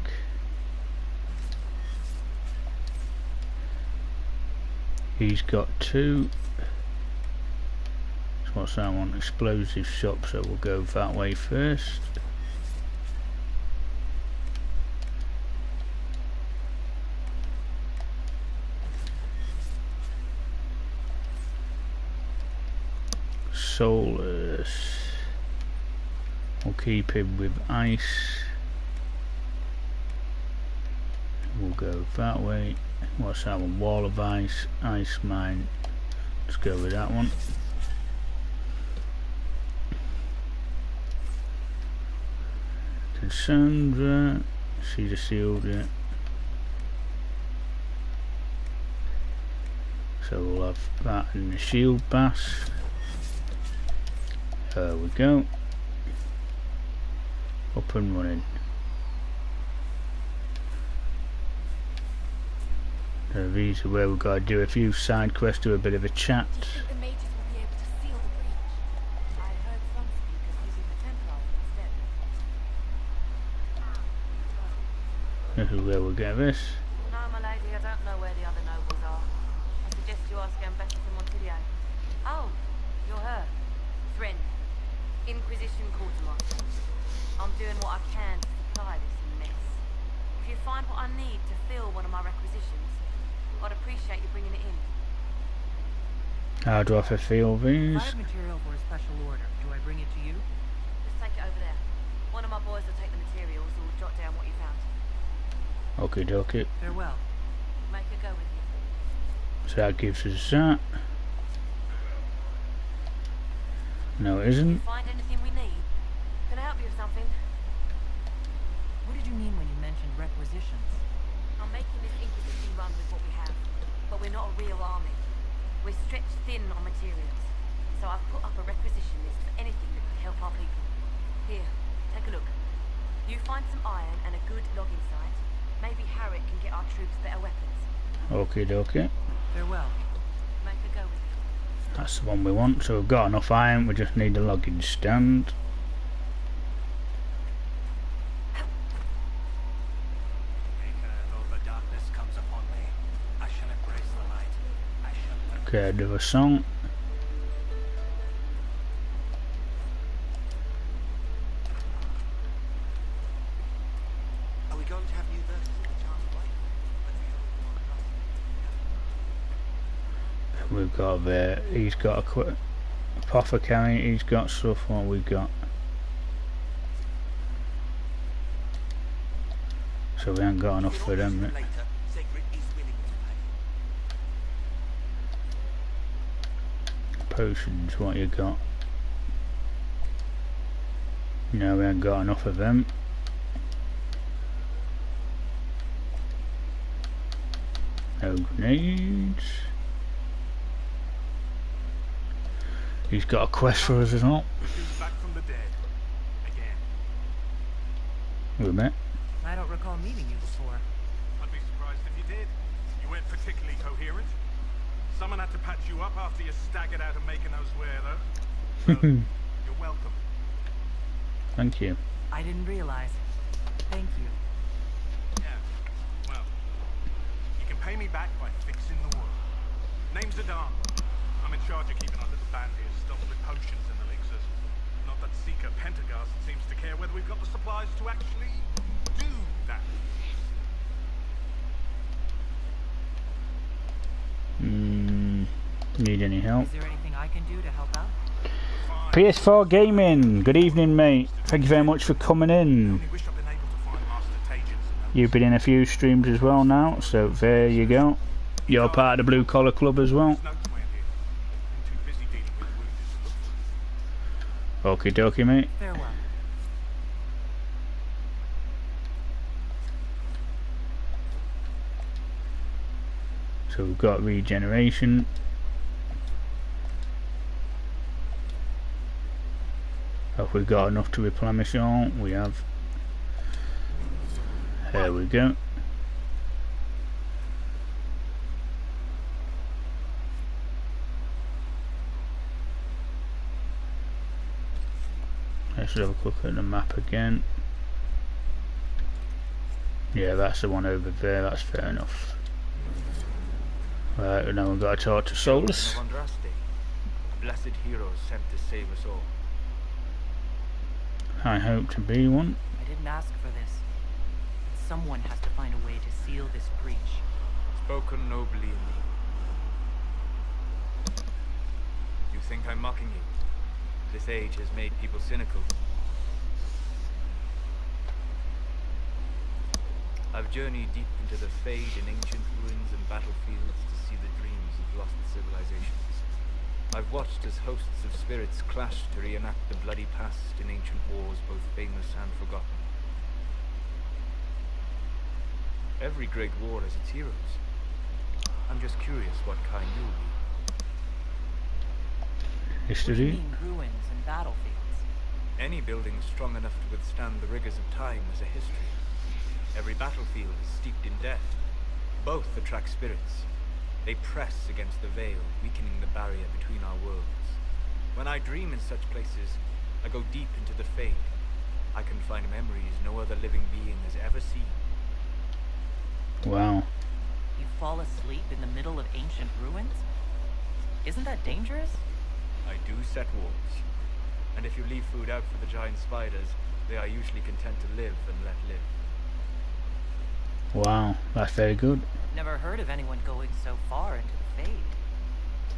He's got 2. So what's that one? Explosive shop, so we'll go that way first. Soulless. We'll keep him with ice. We'll go that way. What's that one? Wall of ice, ice mine. Let's go with that one. Cassandra, she's a sealed it. So we'll have that in the shield bass. There we go. Up and running. So these are where we've got to do a few side quests, do a bit of a chat. The mages will be able to seal the breach. I heard some speakers using the Templar instead. This is where we'll get this. No, my lady, I don't know where the other nobles are. I suggest you ask Ambassador Montiglione. Oh, you're her. Thrin, Inquisition Quartermaster. I'm doing what I can to supply this mess. If you find what I need to fill one of my requisitions, I'd appreciate you bringing it in. How do I fulfill these? If I have material for a special order, do I bring it to you? Just take it over there. One of my boys will take the materials or jot down what you found. Okay, dokie. Farewell. Make her go with you. So that gives us that. No, it isn't. Find anything we need? Can I help you with something? What did you mean when you mentioned requisitions? I'm making this Inquisition run with what we have, but we're not a real army. We're stretched thin on materials, so I've put up a requisition list for anything that could help our people. Here, take a look. You find some iron and a good logging site. Maybe Harriet can get our troops better weapons. Okay, dokie. Farewell. Make her go with you. That's the one we want. So we've got enough iron. We just need the logging stand. Okay, do a song. Are we going to have new verses of the Charms of Light? We've got there. He's got a apothecary. He's got stuff. What we got? So we ain't got enough for them. Later, Sigrid is willing to pay. Potions. What you got? No, we ain't got enough of them. No grenades. He's got a quest for us as well. Back from the dead. Again. We met. I don't recall meeting you before. I'd be surprised if you did. You weren't particularly coherent. Someone had to patch you up after you staggered out of making those wear, though. Well, you're welcome. Thank you. I didn't realize. Thank you. Yeah, well, you can pay me back by fixing the world. Name's Adam. I'm in charge of keeping our little band here stocked with potions and elixirs. Not that Seeker Pentegarst seems to care whether we've got the supplies to actually do that. Need any help? Is there anything I can do to help out? PS4 Gaming, good evening mate. Thank you very much for coming in. You've been in a few streams as well now, so there you go. You're part of the Blue Collar Club as well. Okie dokie mate. Farewell. So we've got regeneration. Have we got enough to replenish all? We have. There we go. Let's have a quick look at the map again. Yeah, that's the one over there, that's fair enough. Right, now we've got to talk to Solus. Blessed heroes sent to save us all. I hope to be one. I didn't ask for this. Someone has to find a way to seal this breach. Spoken nobly indeed. You think I'm mocking you? This age has made people cynical. I've journeyed deep into the Fade in ancient ruins and battlefields to see the dreams of lost civilizations. I've watched as hosts of spirits clash to reenact the bloody past in ancient wars both famous and forgotten. Every great war has its heroes. I'm just curious what kind you'll be. What do you mean ruins and battlefields? Any building strong enough to withstand the rigors of time has a history. Every battlefield is steeped in death. Both attract spirits. They press against the veil, weakening the barrier between our worlds. When I dream in such places, I go deep into the Fade. I can find memories no other living being has ever seen. Wow. You fall asleep in the middle of ancient ruins? Isn't that dangerous? I do set walls. And if you leave food out for the giant spiders, they are usually content to live and let live. Wow, that's very good. Never heard of anyone going so far into the Fade.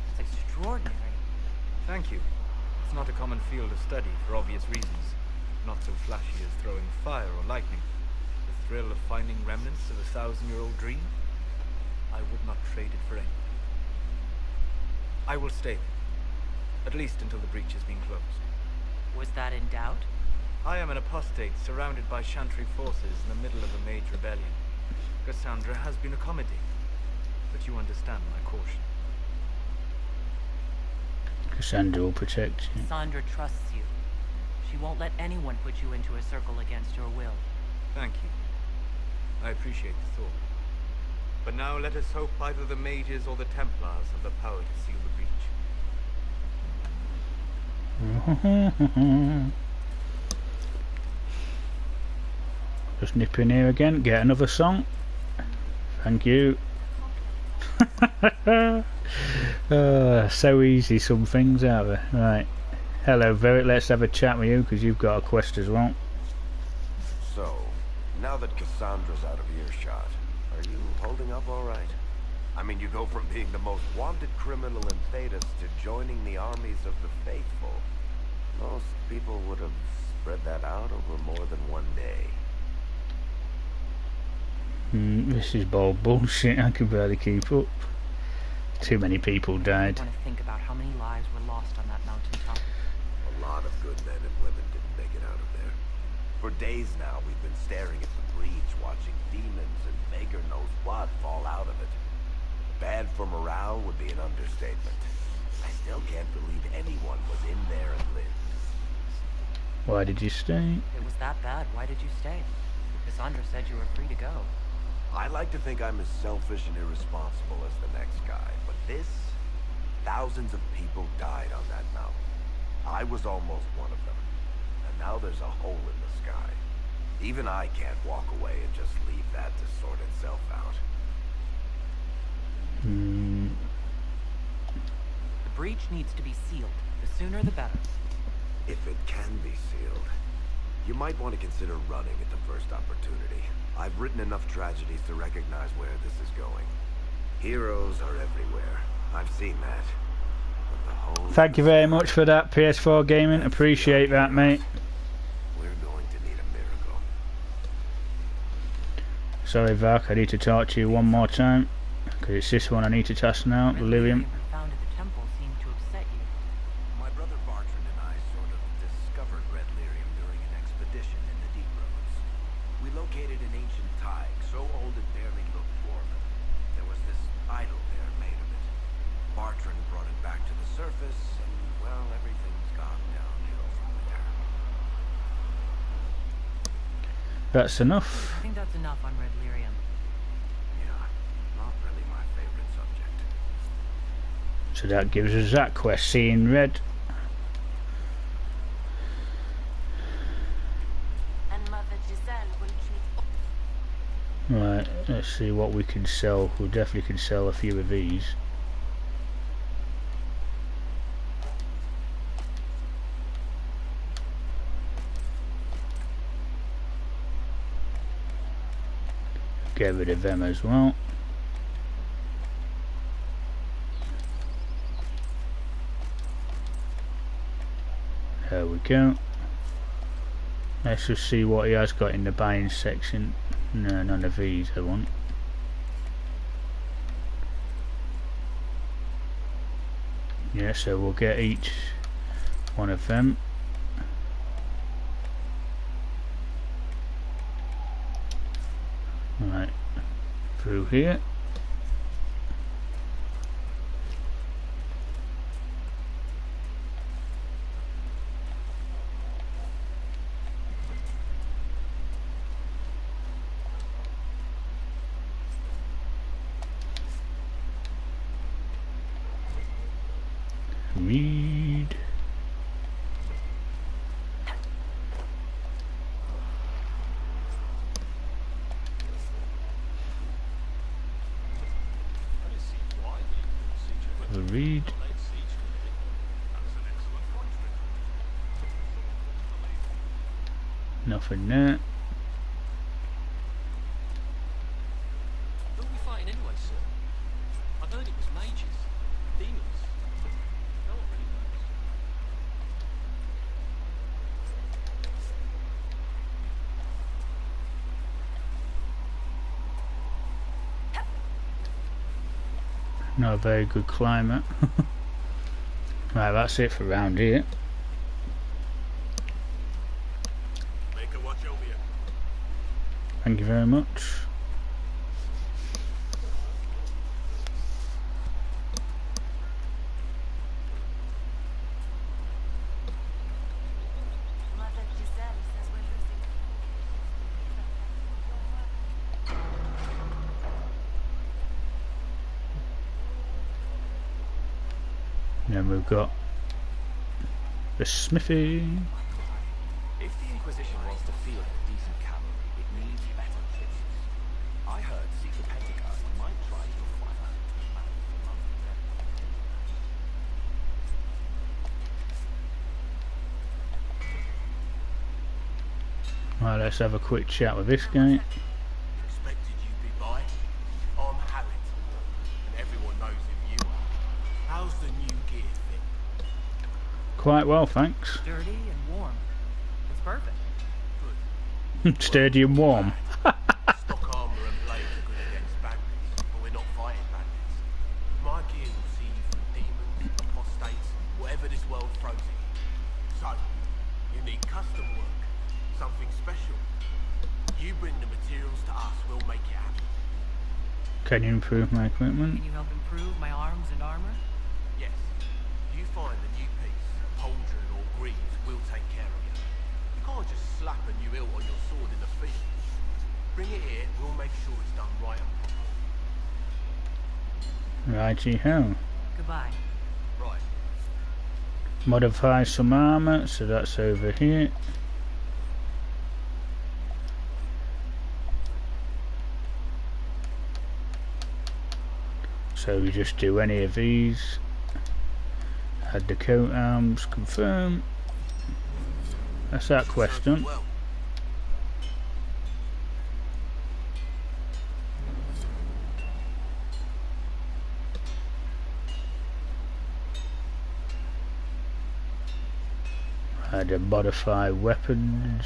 It's extraordinary. Thank you. It's not a common field of study for obvious reasons. Not so flashy as throwing fire or lightning. The thrill of finding remnants of a 1,000-year-old dream? I would not trade it for anything. I will stay there. At least until the breach has been closed. Was that in doubt? I am an apostate surrounded by Chantry forces in the middle of a major rebellion. Cassandra has been accommodating, but you understand my caution. Cassandra will protect you. Cassandra trusts you. She won't let anyone put you into a circle against your will. Thank you. I appreciate the thought. But now let us hope either the mages or the Templars have the power to seal the breach. Just nip in here again, get another song. Thank you. So easy, some things out there. Right. Hello, Verret, let's have a chat with you because you've got a quest as well. So, now that Cassandra's out of earshot, are you holding up all right? I mean, you go from being the most wanted criminal in Thedas to joining the armies of the faithful. Most people would have spread that out over more than one day. This is bold bullshit. I can barely keep up. Too many people died. I want to think about how many lives were lost on that mountaintop. A lot of good men and women didn't make it out of there. For days now, we've been staring at the breach, watching demons and beggar knows what fall out of it. Bad for morale would be an understatement. I still can't believe anyone was in there and lived. Why did you stay? It was that bad. Why did you stay? Cassandra said you were free to go. I like to think I'm as selfish and irresponsible as the next guy, but this... Thousands of people died on that mountain. I was almost one of them. And now there's a hole in the sky. Even I can't walk away and just leave that to sort itself out. The breach needs to be sealed. The sooner the better. If it can be sealed, you might want to consider running at the first opportunity. I've written enough tragedies to recognize where this is going. Heroes are everywhere. I've seen that. But the whole... Thank you very much for that, PS4 Gaming. Appreciate that, mate. We're going to need a miracle. Sorry, Vark, I need to talk to you one more time. Because it's this one I need to test now, Lilium. Found at the temple seemed to upset you. My brother Bartrand and I sort of discovered red lyrium during an expedition in the deep roads. We located an ancient tide, so old it barely looked dwarven. There was this idol there made of it. Bartrand brought it back to the surface, and, well, everything's gone downhill from there. That's enough. I think that's enough on red lyrium. Yeah, not really my favorite subject. So that gives us that quest, seeing red. And Mother Giselle will treat Right, let's see what we can sell. We definitely can sell a few of these. Get rid of them as well. There we go. Let's just see what he has got in the buying section. No, none of these I want. Yeah, so we'll get each one of them. Right, through here. Read. Read. Nothing there. Who are we fighting anyway, sir? I've heard it was mages, demons. No one really knows. Not a very good climate. Right, that's it for round here. Make a watch over you. Thank you very much. Mother Giselle says we're losing. Then we've got the smithy. If the Inquisition wants to field a decent cavalry, it needs better troops. I heard Secret Pentecost might try to acquire Right, let's have a quick chat with this guy. Expected you'd be by. I'm Hallett, and everyone knows who you are. How's the new gear fit? Quite well, thanks. Sturdy and warm. It's perfect. Sturdy and warm. Stock armor and blades are good against bandits, but we're not fighting bandits. My gear will see you through demons, apostates, whatever this world throws at you. So, you need custom work, something special. You bring the materials to us, we'll make it happen. Can you improve my equipment? Can you help improve my arms and armor? Yes. You find a new piece, pauldron or greaves, we'll take care of you. You can't just slap a new hilt on your sword in the field. Bring it here, we'll make sure it's done right and proper. Righty-ho. Goodbye. Right. Modify some armour, so that's over here. So we just do any of these. Add the coat arms, confirm. That's that quest done. Well. Add a modify weapons.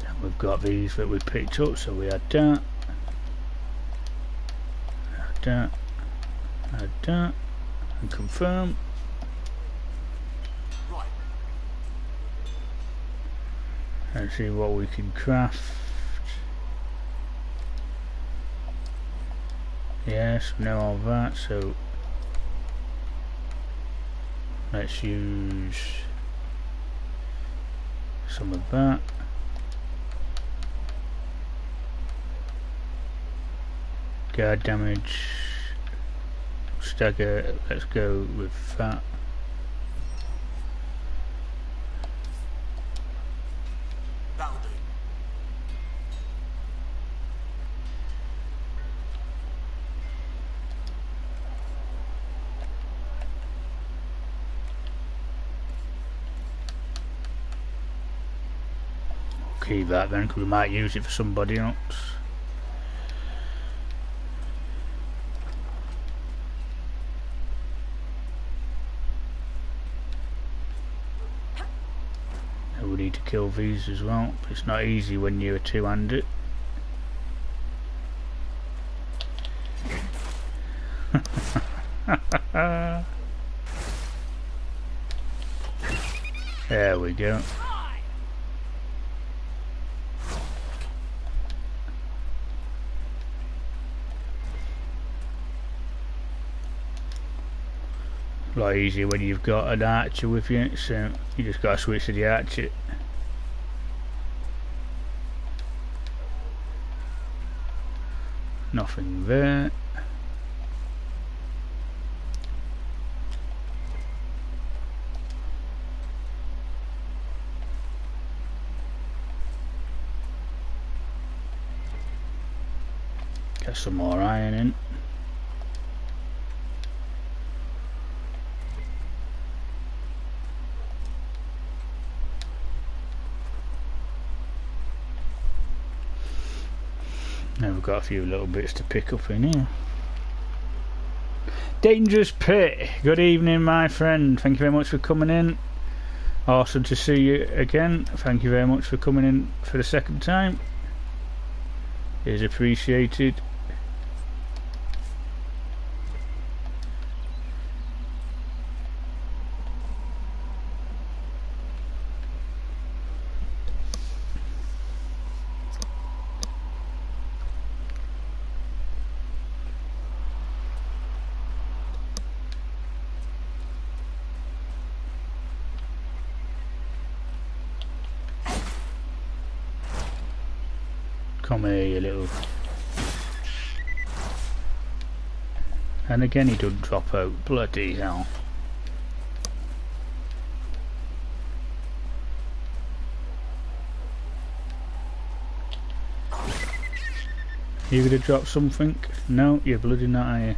And we've got these that we picked up, so we add that. Add that. Add that. And confirm. And see what we can craft. Yes, we know all that, so let's use some of that. Guard damage, stagger, let's go with that. That'll do. Keep that then, because we might use it for somebody else. And we need to kill these as well. It's not easy when you're two-handed. There we go. A lot easier when you've got an archer with you, so you just gotta switch to the archer. Nothing there. Get some more iron in. Now we've got a few little bits to pick up in here. Dangerous Pit, good evening my friend, thank you very much for coming in. Awesome to see you again, thank you very much for coming in for the second time. It is appreciated. Come here, you little... And again he doesn't drop out, bloody hell. You gonna drop something? No, you're bloody not, are you?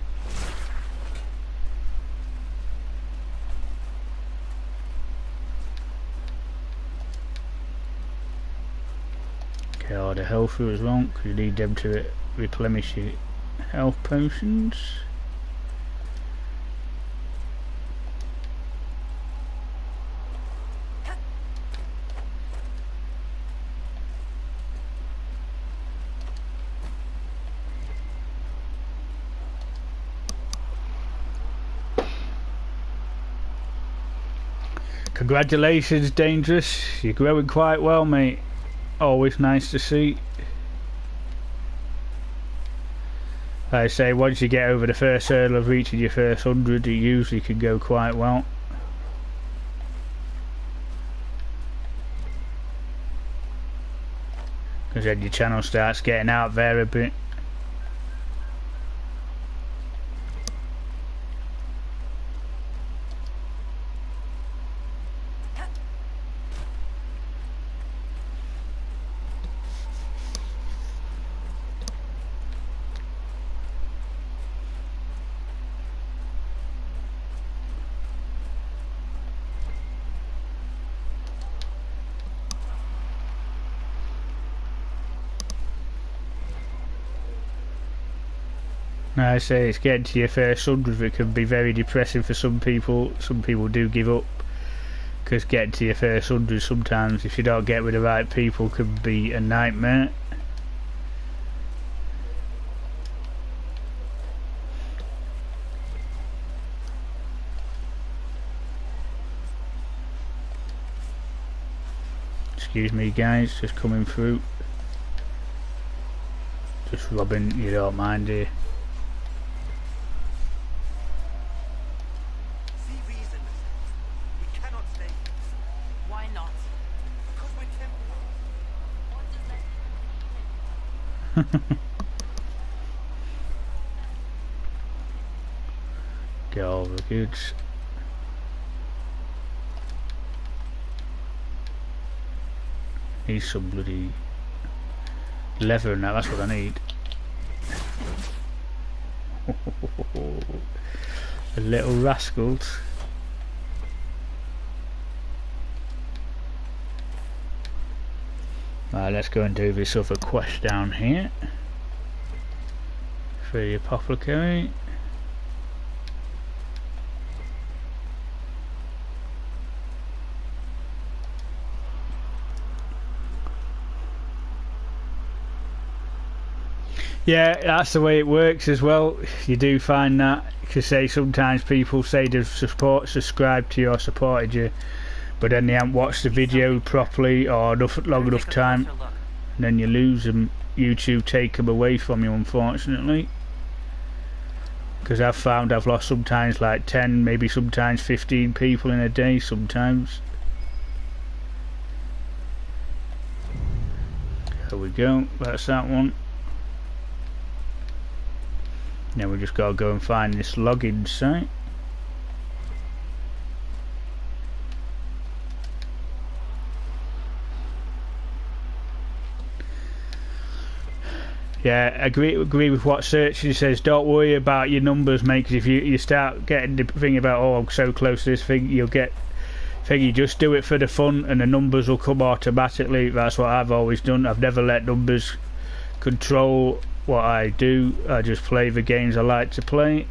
Okay, I'll add a health through as well, because you need them to replenish your health potions. Congratulations, Dangerous. You're growing quite well, mate. Always nice to see. Like I say, once you get over the first hurdle of reaching your first 100, it usually can go quite well. Because then your channel starts getting out there a bit. I say it's getting to your first 100. It can be very depressing for some people. Some people do give up because getting to your first 100 sometimes, if you don't get with the right people, can be a nightmare. Excuse me guys, just coming through. Just robbing, you don't mind here. Get all the goods. Need some bloody leather and that's what I need. The little rascals. Right, let's go and do this other quest down here. For the apothecary. Yeah, that's the way it works as well. You do find that, because say sometimes people say they've subscribed to you or supported you, but then they haven't watched the video properly or long enough time, and then you lose them. YouTube take them away from you, unfortunately. Because I've found I've lost sometimes like 10, maybe sometimes 15 people in a day sometimes. There we go, that's that one. Now we just gotta go and find this login site. Yeah, agree with what Searchy says. Don't worry about your numbers, mate, because if you start getting the thing about, oh, I'm so close to this thing, you'll get thing. You just do it for the fun and the numbers will come automatically. That's what I've always done. I've never let numbers control what I do. I just play the games I like to play,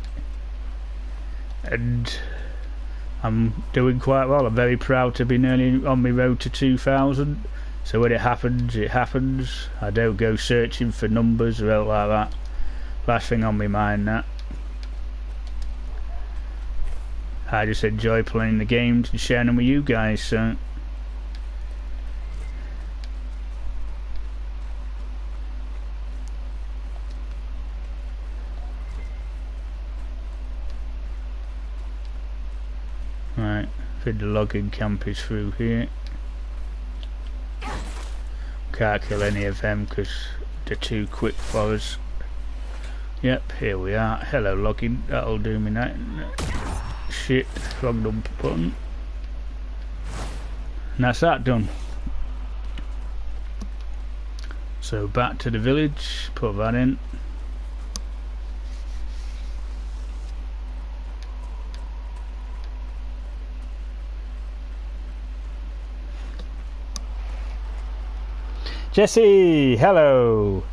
and I'm doing quite well. I'm very proud to be nearly on my road to 2,000. So when it happens, it happens. I don't go searching for numbers or anything like that. Last thing on my mind, that. I just enjoy playing the games and sharing them with you guys, so. Right, I think the logging camp is through here. Can't kill any of them because they're too quick for us. Yep, here we are. Hello logging, that'll do me now. Shit, wrong number button. And that's that done. So back to the village, put that in. Jesse, hello.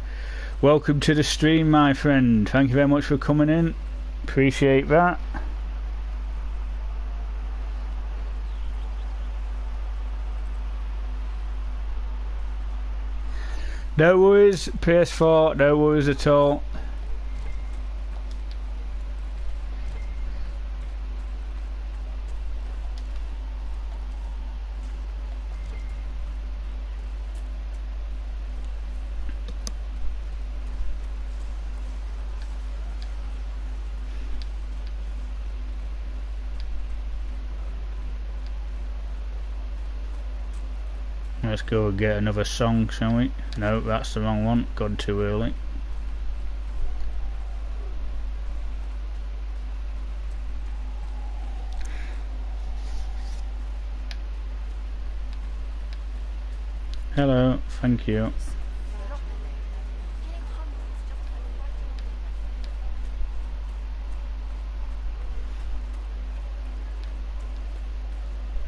Welcome to the stream, my friend. Thank you very much for coming in. Appreciate that. No worries, PS4, no worries at all. Let's go and get another song, shall we? No, that's the wrong one. Gone too early. Hello, thank you.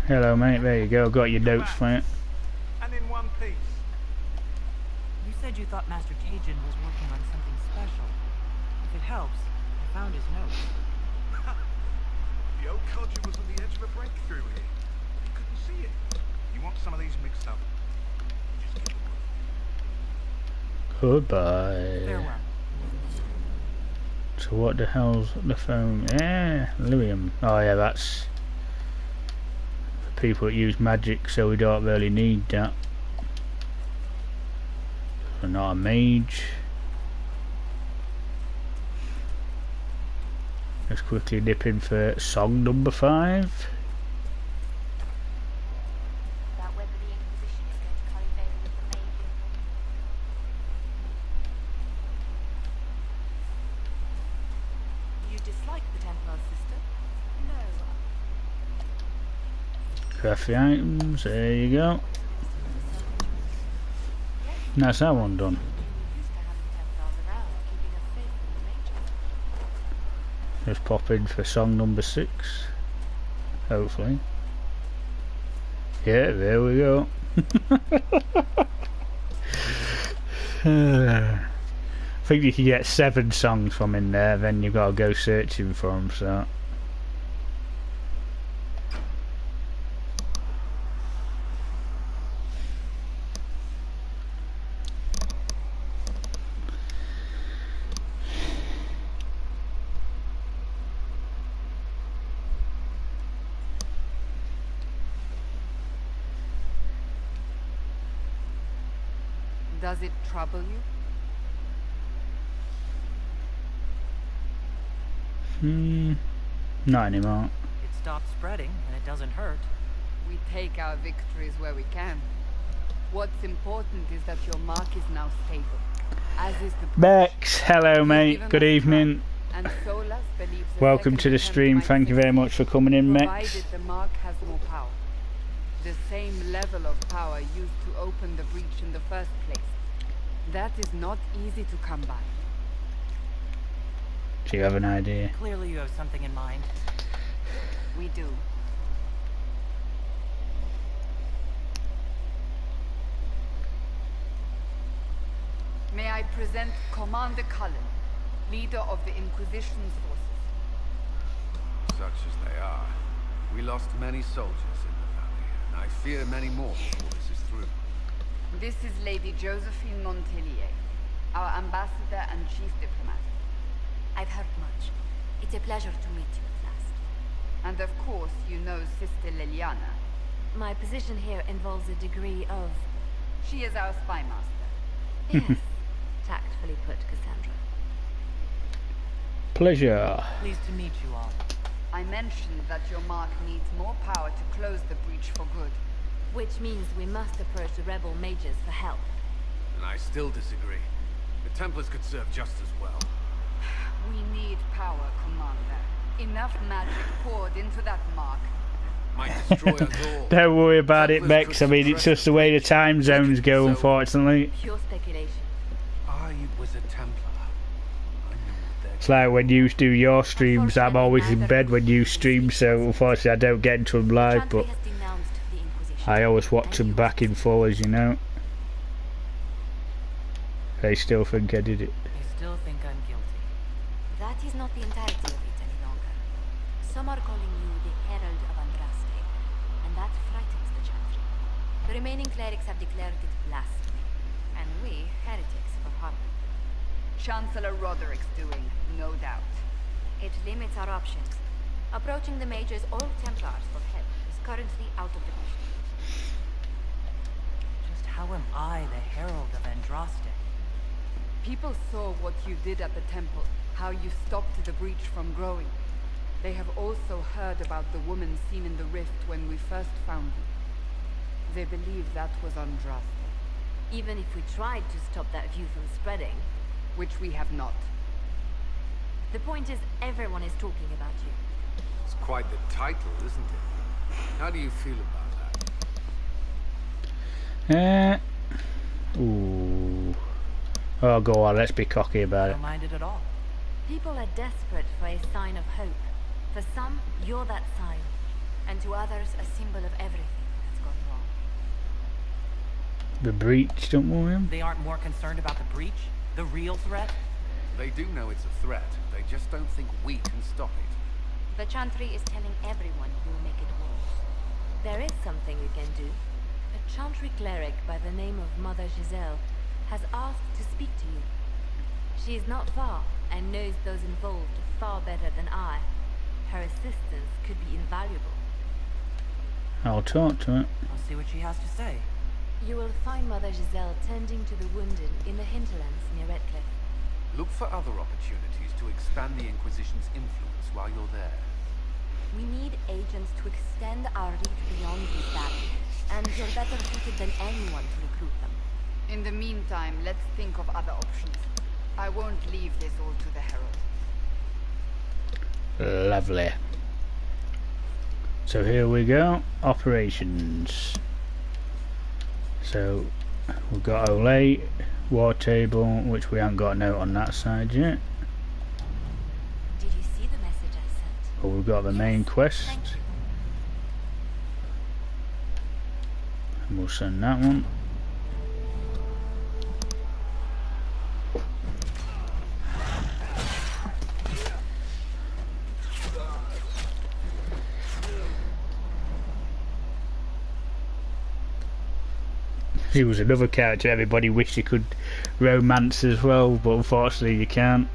Hello mate, there you go, got your notes for it. And in one piece. You said you thought Master Cajun was working on something special. If it helps, I found his notes. The old codger was on the edge of a breakthrough here. You couldn't see it. You want some of these mixed up? Just give them Goodbye. Farewell. So what the hell's the phone? Yeah, Lilium. Oh yeah, that's for people that use magic, so we don't really need that. We're not a mage. Let's quickly dip in for song number 5. About whether the Inquisition is going to curry favor with the mages. You dislike the Templar sister? No. Craft the items, there you go. And that's that one done. Used to having Templars around, keeping us safe from the mages. Just pop in for song number 6. Hopefully. Yeah, there we go. I think you can get 7 songs from in there, then you've got to go searching for them, so. Does it trouble you? Not anymore. It stopped spreading, and it doesn't hurt. We take our victories where we can. What's important is that your mark is now stable, as is the Bex, hello mate, good evening. and Solas believes a Welcome second to the attempt stream, might thank you very succeed, much for coming in, Mex. provided the mark has more power. The same level of power used to open the breach in the first place. That is not easy to come by. Do you have an idea? Clearly you have something in mind. We do. May I present Commander Cullen, leader of the Inquisition's forces. Such as they are. We lost many soldiers in the valley, and I fear many more before this is through. This is Lady Josephine Montelier, our ambassador and chief diplomat. I've heard much. It's a pleasure to meet you at last. And of course, you know Sister Liliana. My position here involves a degree of... She is our spy master. Yes, tactfully put, Cassandra. Pleasure. Pleased to meet you all. I mentioned that your mark needs more power to close the breach for good. Which means we must approach the rebel mages for help. And I still disagree. The Templars could serve just as well. We need power, Commander. Enough magic poured into that mark. Might destroy us all. Don't worry about it, Bex. I mean, it's just the way the time zones go, unfortunately. Pure speculation. I was a Templar. I know what they're... It's like when you do your streams, I'm always in bed when you stream, so unfortunately I don't get into them live, but I always watch them back in forwards, you know. They still think I did it. You still think I'm guilty. That is not the entirety of it any longer. Some are calling you the Herald of Andraste, and that frightens the Chantry. The remaining clerics have declared it blasphemy, and we, heretics, for harboring. Chancellor Roderick's doing, no doubt. It limits our options. Approaching the Majors or Templars for help is currently out of the question. Just how am I the Herald of Andraste? People saw what you did at the temple, how you stopped the breach from growing. They have also heard about the woman seen in the rift when we first found you. They believe that was unjust, Even if we tried to stop that view from spreading. which we have not. The point is, everyone is talking about you. It's quite the title, isn't it? How do you feel about that? Ooh. Oh, go on, let's be cocky about it. Don't mind it at all. People are desperate for a sign of hope. For some, you're that sign. And to others, a symbol of everything that's gone wrong. The breach, don't worry. They aren't more concerned about the breach? The real threat? They do know it's a threat. They just don't think we can stop it. The Chantry is telling everyone who will make it worse. There is something you can do. A Chantry cleric by the name of Mother Giselle has asked to speak to you. She is not far and knows those involved far better than I. Her assistance could be invaluable. I'll talk to her. I'll see what she has to say. You will find Mother Giselle tending to the wounded in the hinterlands near Redcliffe. Look for other opportunities to expand the Inquisition's influence while you're there. We need agents to extend our reach beyond these barriers, and you're better suited than anyone to recruit them. In the meantime, let's think of other options. I won't leave this all to the Herald. Lovely. So here we go. Operations. So we've got Olay, War Table, which we haven't got a note on that side yet. Did you see the message I sent? But we've got the main quest. Thank you. And we'll send that one. He was another character everybody wished he could romance as well, but unfortunately you can't.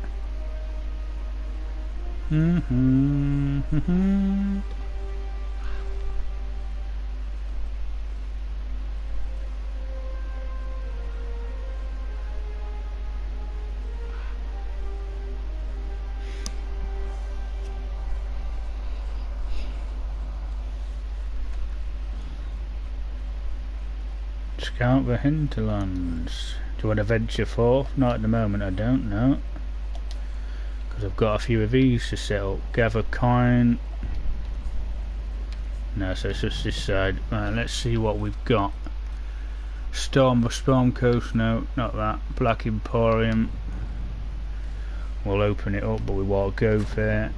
Scout the hinterlands. Do you want to venture forth? Not at the moment, I don't know. Because I've got a few of these to set up. Gather coin. No, so it's just this side. Right, let's see what we've got. Storm Coast, no, not that. Black Emporium. We'll open it up, but we won't go there.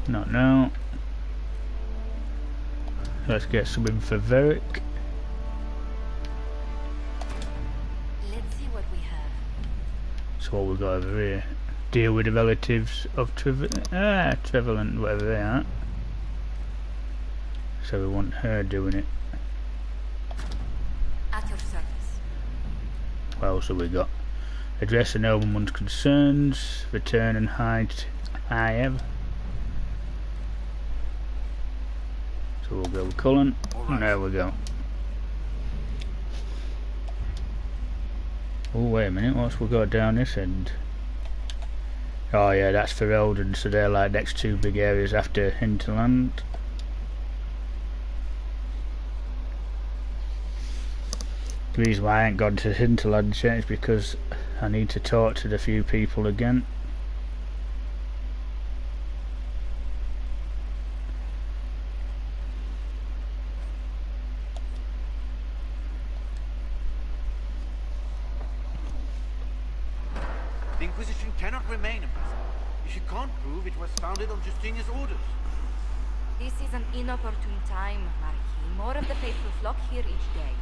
Not now. Let's get some in for Veric. Let's see what we have. So what we've got over here. Deal with the relatives of Trevelyan, whatever they are. So we want her doing it. At your service. What else have we got? Address the nobleman's concerns. Return and hide Iev. So we'll go with Cullen. Right. There we go. Oh, wait a minute, what's we got down this end? Oh yeah, that's for Eldon, so they're like next two big areas after Hinterland. The reason why I ain't gone to Hinterland yet is because I need to talk to the few people again. The Inquisition cannot remain imprisoned if you can't prove it was founded on Justinian's orders. This is an inopportune time, Marquis. More of the faithful flock here each day.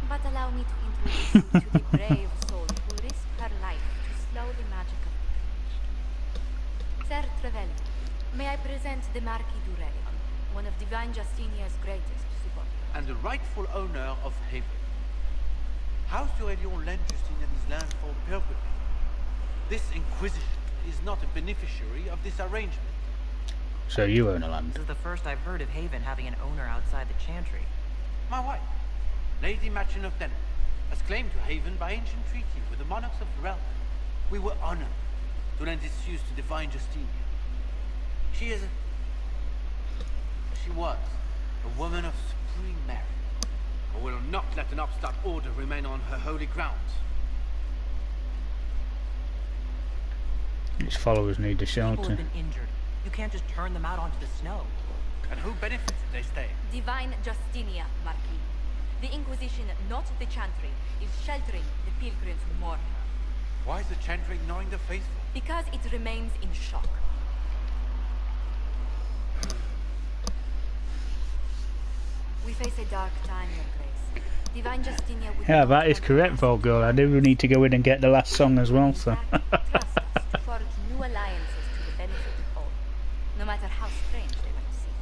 But allow me to introduce you to the brave soul who risked her life to slow the magic of the breach. Sir Trevelyan, may I present the Marquis d'Aurelian, one of Divine Justinian's greatest supporters. And the rightful owner of Haven. House d'Aurelian lent Justinian his land for perpetuity. This Inquisition is not a beneficiary of this arrangement. So you own a land. This is the first I've heard of Haven having an owner outside the Chantry. My wife, Lady Machin of Denham, has claimed to Haven by ancient treaty with the monarchs of the realm. We were honored to lend its use to Divine Justinian. She was a woman of supreme merit, but will not let an upstart order remain on her holy grounds. Its followers need the People shelter. have been injured. You can't just turn them out onto the snow. And who benefits if they stay? Divine Justinia, Marquis. The Inquisition, not the Chantry, is sheltering the pilgrims who mourn her. Why is the Chantry ignoring the faithful? Because it remains in shock. We face a dark time, Your Grace. Divine Justinia would Yeah, not that is want correct, us Volgor. I do need to go in and get the last song as well, so. trust us to forge new alliances to the benefit of all, no matter how strange they might seem.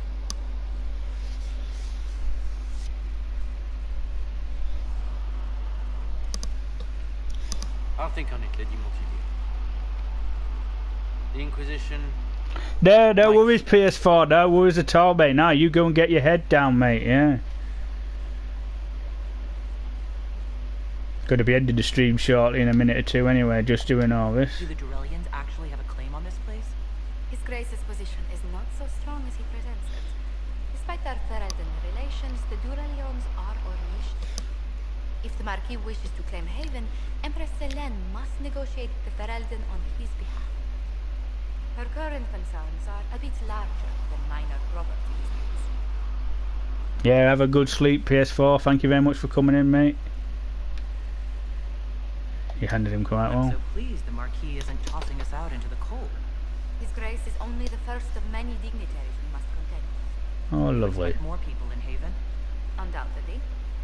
I'll think on it, Lady Montivier. The Inquisition... No worries, PS4. No worries at all, mate. Now you go and get your head down, mate. Yeah. Going to be ending the stream shortly in a minute or two anyway, just doing all this. Do the Durellians actually have a claim on this place? His Grace's position is not so strong as he presents it. Despite their Ferelden relations, the Durellions are Ornisht. If the Marquis wishes to claim Haven, Empress Selene must negotiate the Ferelden on his behalf. Her current concerns are a bit larger than minor property disputes. Yeah, have a good sleep, PS4. Thank you very much for coming in, mate. You handled him quite well. I'm so pleased the Marquis isn't tossing us out into the cold. His Grace is only the first of many dignitaries we must contend with. Oh, lovely. More people in Haven? Undoubtedly.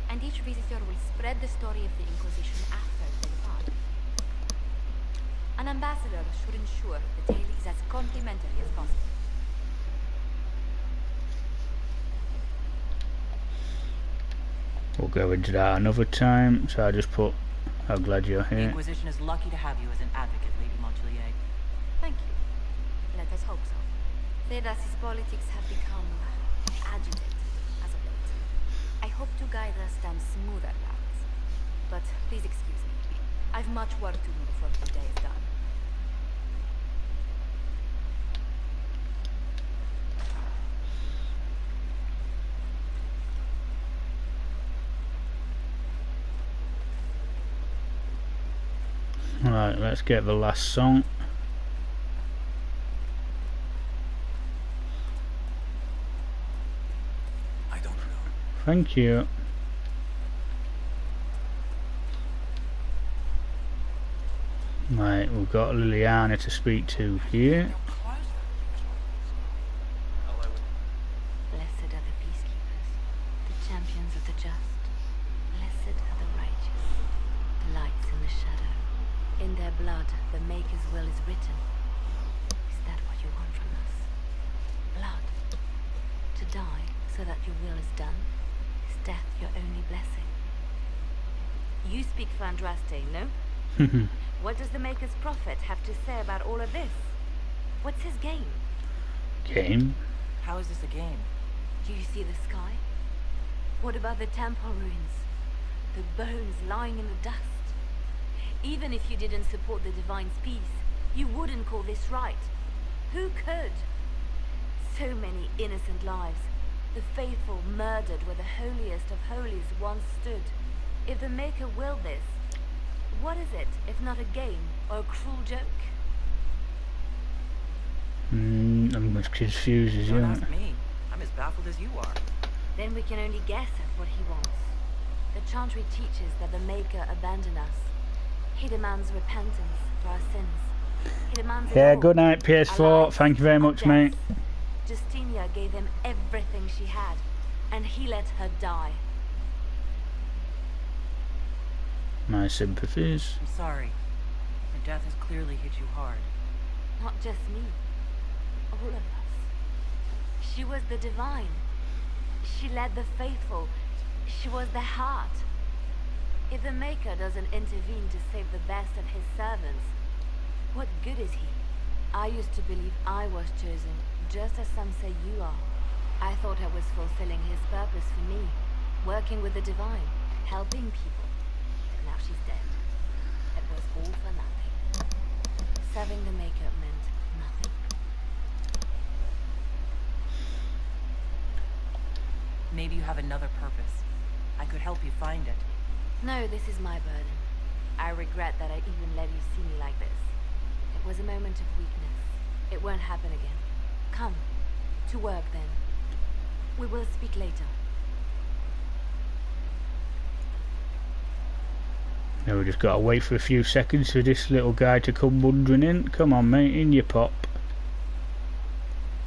And each visitor will spread the story of the Inquisition after they depart. An ambassador should ensure the tale is as complimentary as possible. We'll go into that another time, so I just put how glad you're The here. Inquisition is lucky to have you as an advocate, Lady Montelier. Thank you. Let us hope so. Thedas's politics have become agitated as of late. I hope to guide us down smoother paths. But please excuse me. I've much work to do before the day is done. Right, let's get the last song. I don't know. Thank you. Right, we've got Liliana to speak to here. Blessed are the peacekeepers, the champions of the just. Blessed are the righteous, the lights in the shadow. In their blood, the Maker's will is written. Is that what you want from us? Blood. To die so that your will is done? Is death your only blessing? You speak for Andraste, no? What does the Maker's prophet have to say about all of this? What's his game? Game? How is this a game? Do you see the sky? What about the temple ruins? The bones lying in the dust? Even if you didn't support the Divine's peace, you wouldn't call this right. Who could? So many innocent lives. The faithful murdered where the holiest of holies once stood. If the Maker willed this, what is it if not a game or a cruel joke? I'm as confused as you. Don't ask me. I'm as baffled as you are. Then we can only guess at what he wants. The Chantry teaches that the Maker abandoned us. He demands repentance for our sins. He demands it Yeah, all. good night, PS4. Thank you very much, Death. mate. Justinia gave him everything she had, and he let her die. My sympathies. I'm sorry. Her death has clearly hit you hard. Not just me. All of us. She was the Divine. She led the faithful. She was their heart. If the Maker doesn't intervene to save the best of his servants, what good is he? I used to believe I was chosen, just as some say you are. I thought I was fulfilling his purpose for me, working with the Divine, helping people. Now she's dead. It was all for nothing. Serving the Maker meant nothing. Maybe you have another purpose. I could help you find it. No, this is my burden. I regret that I even let you see me like this. It was a moment of weakness. It won't happen again. Come. To work, then. We will speak later. Now we just gotta wait for a few seconds for this little guy to come wandering in. Come on, mate, in your pop.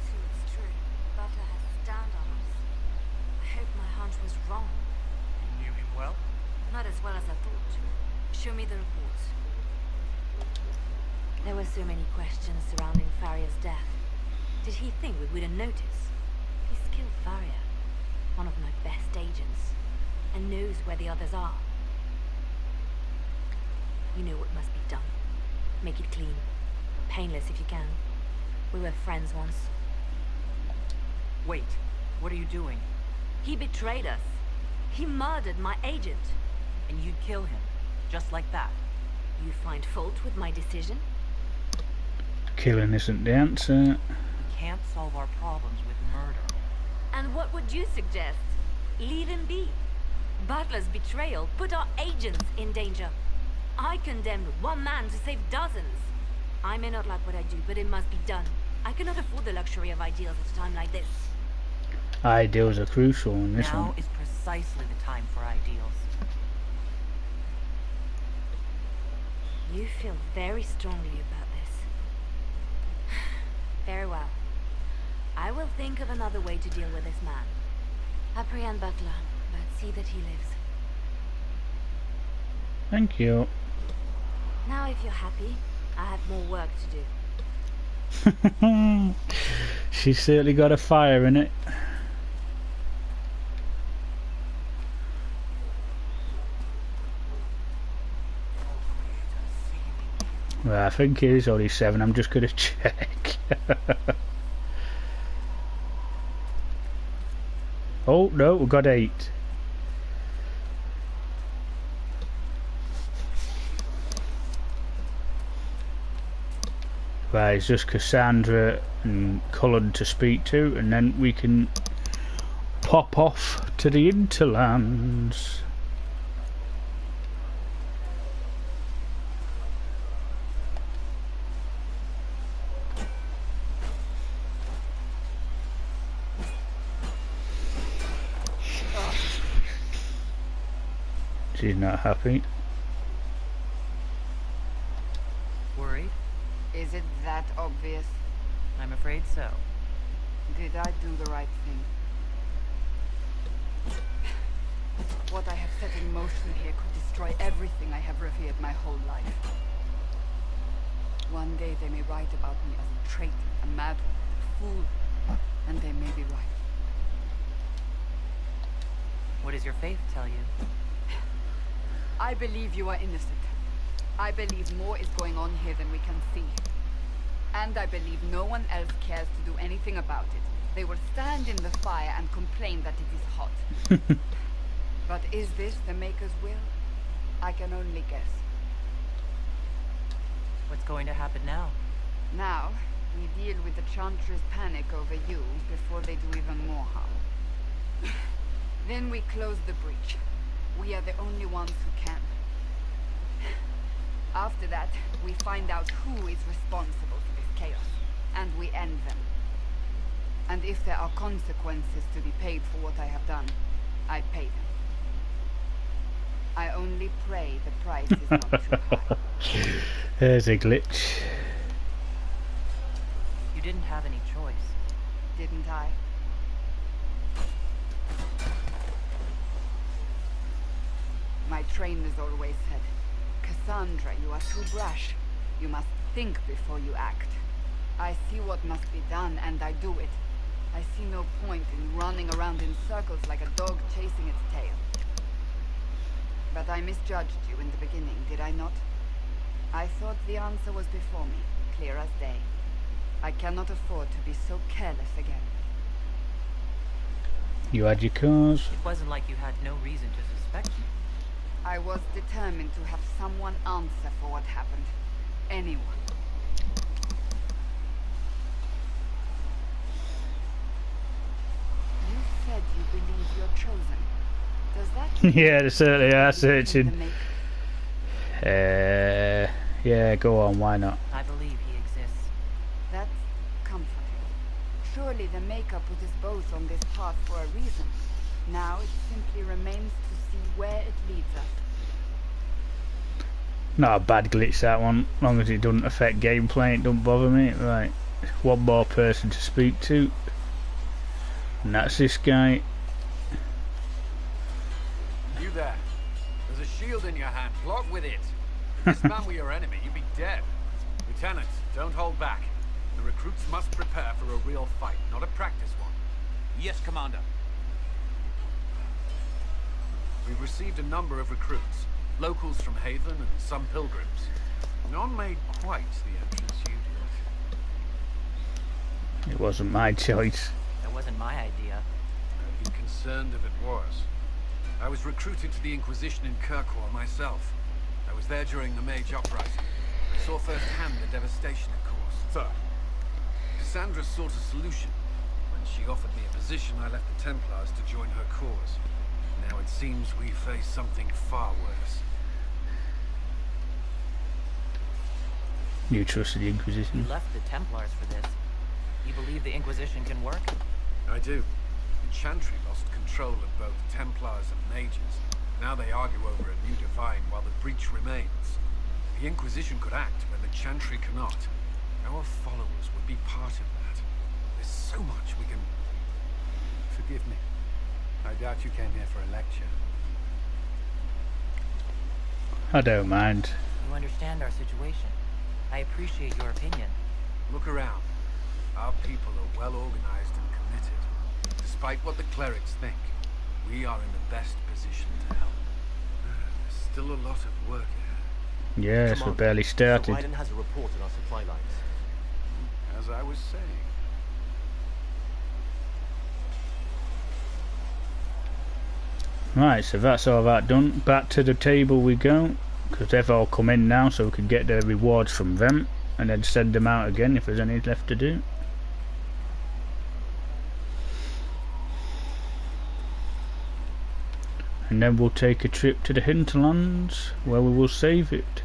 So it's true. Butler has stand on us. I hope my hunch was wrong. You knew him well? Not as well as I thought. Show me the reports. There were so many questions surrounding Faria's death. Did he think we wouldn't notice? He's killed Faria, one of my best agents, and knows where the others are. You know what must be done. Make it clean. Painless if you can. We were friends once. Wait, what are you doing? He betrayed us. He murdered my agent. And you'd kill him, just like that. You find fault with my decision? Killing isn't the answer. We can't solve our problems with murder. And what would you suggest? Leave him be. Butler's betrayal put our agents in danger. I condemned one man to save dozens. I may not like what I do, but it must be done. I cannot afford the luxury of ideals at a time like this. Ideals are crucial in this Now one. is precisely the time for ideals. You feel very strongly about this. Very well. I will think of another way to deal with this man. Apprehend Butler, but see that he lives. Thank you. Now if you're happy, I have more work to do. She's certainly got a fire in it. Well, I think it is only 7. I'm just going to check. Oh no, we've got 8. Right, it's just Cassandra and Cullen to speak to, and then we can pop off to the Interlands. She's not happy. Worried? Is it that obvious? I'm afraid so. Did I do the right thing? What I have set in motion here could destroy everything I have revered my whole life. One day they may write about me as a traitor, a madman, a fool, and they may be right. What does your faith tell you? I believe you are innocent. I believe more is going on here than we can see. And I believe no one else cares to do anything about it. They will stand in the fire and complain that it is hot. But is this the Maker's will? I can only guess. What's going to happen now? Now, we deal with the Chantry's panic over you before they do even more harm. Then we close the breach. We are the only ones who can. After that, we find out who is responsible for this chaos, and we end them. And if there are consequences to be paid for what I have done, I pay them. I only pray the price is not too high. There's a glitch. You didn't have any choice. Didn't I? My trainers always said, Cassandra, you are too brash. You must think before you act. I see what must be done, and I do it. I see no point in running around in circles like a dog chasing its tail. But I misjudged you in the beginning, did I not? I thought the answer was before me, clear as day. I cannot afford to be so careless again. You had your cause. It wasn't like you had no reason to suspect me. I was determined to have someone answer for what happened. Anyone. You said you believe your chosen. Does that Yeah, they certainly are searching. Make Yeah, go on, why not? I believe he exists. That's comforting. Surely the Maker put us both on this path for a reason. Now it simply remains to see where it leads us. Not a bad glitch, that one. As long as it doesn't affect gameplay, it don't bother me. Right, one more person to speak to. And that's this guy. You there. There's a shield in your hand. Block with it. If this man were your enemy, you'd be dead. Lieutenant, don't hold back. The recruits must prepare for a real fight, not a practice one. Yes, Commander. We've received a number of recruits. Locals from Haven and some pilgrims. None made quite the entrance you did. It wasn't my choice. That wasn't my idea. I'd be concerned if it was. I was recruited to the Inquisition in Kirkwall myself. I was there during the Mage Uprising. I saw firsthand the devastation it caused. Sir. Cassandra sought a solution. When she offered me a position, I left the Templars to join her cause. Now it seems we face something far worse. You trusted the Inquisition? You left the Templars for this. You believe the Inquisition can work? I do. The Chantry lost control of both Templars and Mages. Now they argue over a new divine while the breach remains. The Inquisition could act when the Chantry cannot. Our followers would be part of that. There's so much we can... Forgive me. I doubt you came here for a lecture. I don't mind. You understand our situation. I appreciate your opinion. Look around. Our people are well organized and committed. Despite what the clerics think, we are in the best position to help. There's still a lot of work ahead. Yes, we barely started. Wyden has a report on our supply lines. As I was saying. Right, so that's all that done. Back to the table we go, because they've all come in now, so we can get the rewards from them and then send them out again if there's any left to do. And then we'll take a trip to the hinterlands where we will save it.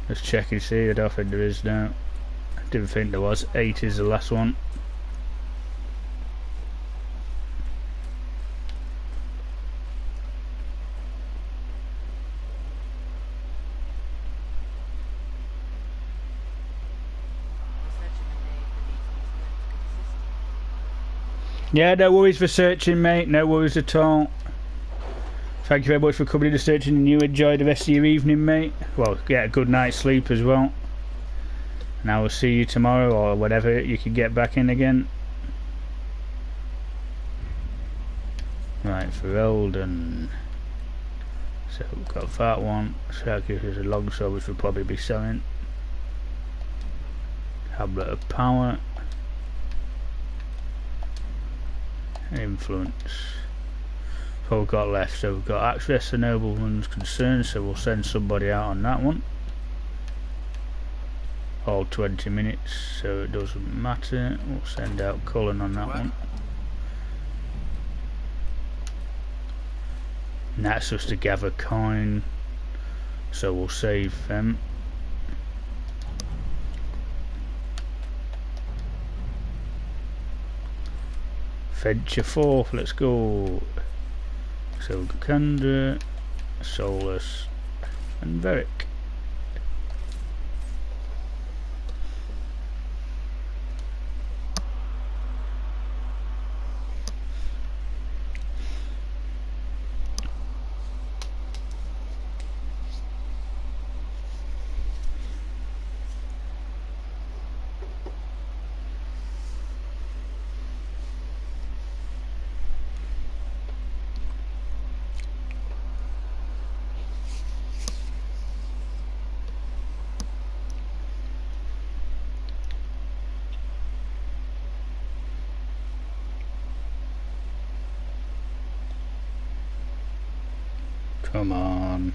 Let's check and see. I don't think there is now. I didn't think there was. 8 is the last one. Yeah, no worries for searching, mate. No worries at all. Thank you very much for coming in and searching, and you enjoy the rest of your evening, mate. Well, get a good night's sleep as well. And I will see you tomorrow, or whenever you can get back in again. Right, for Elden. So we've got that one. Circus is a longsword, which we'll probably be selling. Tablet of Power. Influence. What we've got left, so we've got access to nobleman's concerns, so we'll send somebody out on that one. All 20 minutes, so it doesn't matter. We'll send out Cullen on that one. And that's just to gather coin, so we'll save them. Venture forth, let's go. So Gakandra, Solus, and Veric. Come on.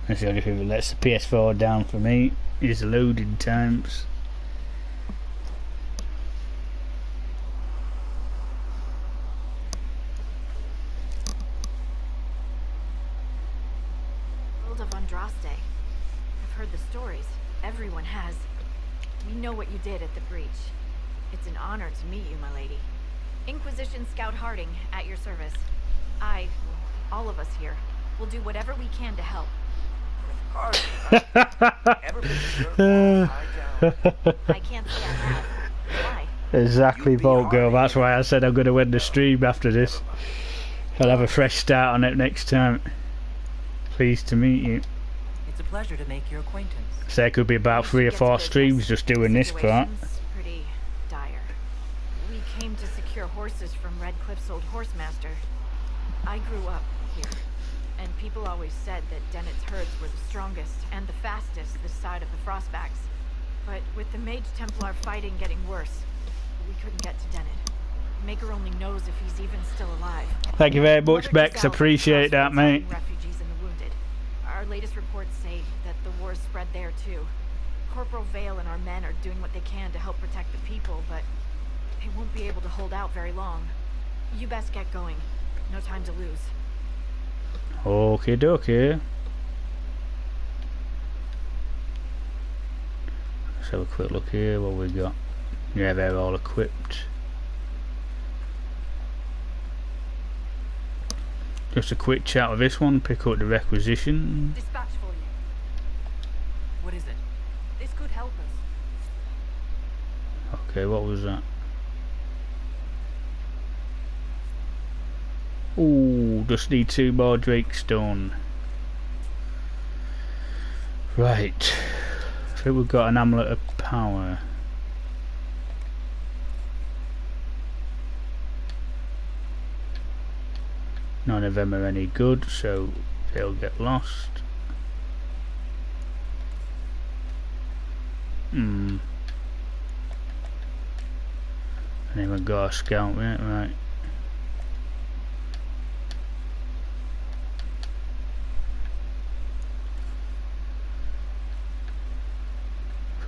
That's the only thing that lets the PS4 down for me, is loading times. Andraste. I've heard the stories. Everyone has. We know what you did at the breach. It's an honor to meet you, my lady. Inquisition Scout Harding, at your service. All of us here, will do whatever we can to help. I can't say I have. Why? Exactly, Vault Girl. That's why I said I'm going to win the stream after this. I'll have a fresh start on it next time. Pleased to meet you. It's a pleasure to make your acquaintance. So there could be about 3 or 4 streams just doing this part. Pretty dire. We came to secure horses from Red Cliff's old horsemaster. I grew up here, and people always said that Dennett's herds were the strongest and the fastest this side of the Frostbacks. But with the Mage Templar fighting getting worse, we couldn't get to Dennett. Maker only knows if he's even still alive. Thank you very much, Bex. Appreciate that, mate. Refugees and the wounded. Our latest reports say that the war's spread there too. Corporal Vale and our men are doing what they can to help protect the people, but they won't be able to hold out very long. You best get going. No time to lose. Okay, dokie. Let's have a quick look here. What we got? Yeah, they're all equipped. Just a quick chat with this one. Pick up the requisition. Dispatch for you. What is it? This could help us. Okay, what was that? Ooh, just need 2 more Drakestone. Right. I think we've got an Amulet of Power. None of them are any good, so they'll get lost. And then we've got a scout yet, right.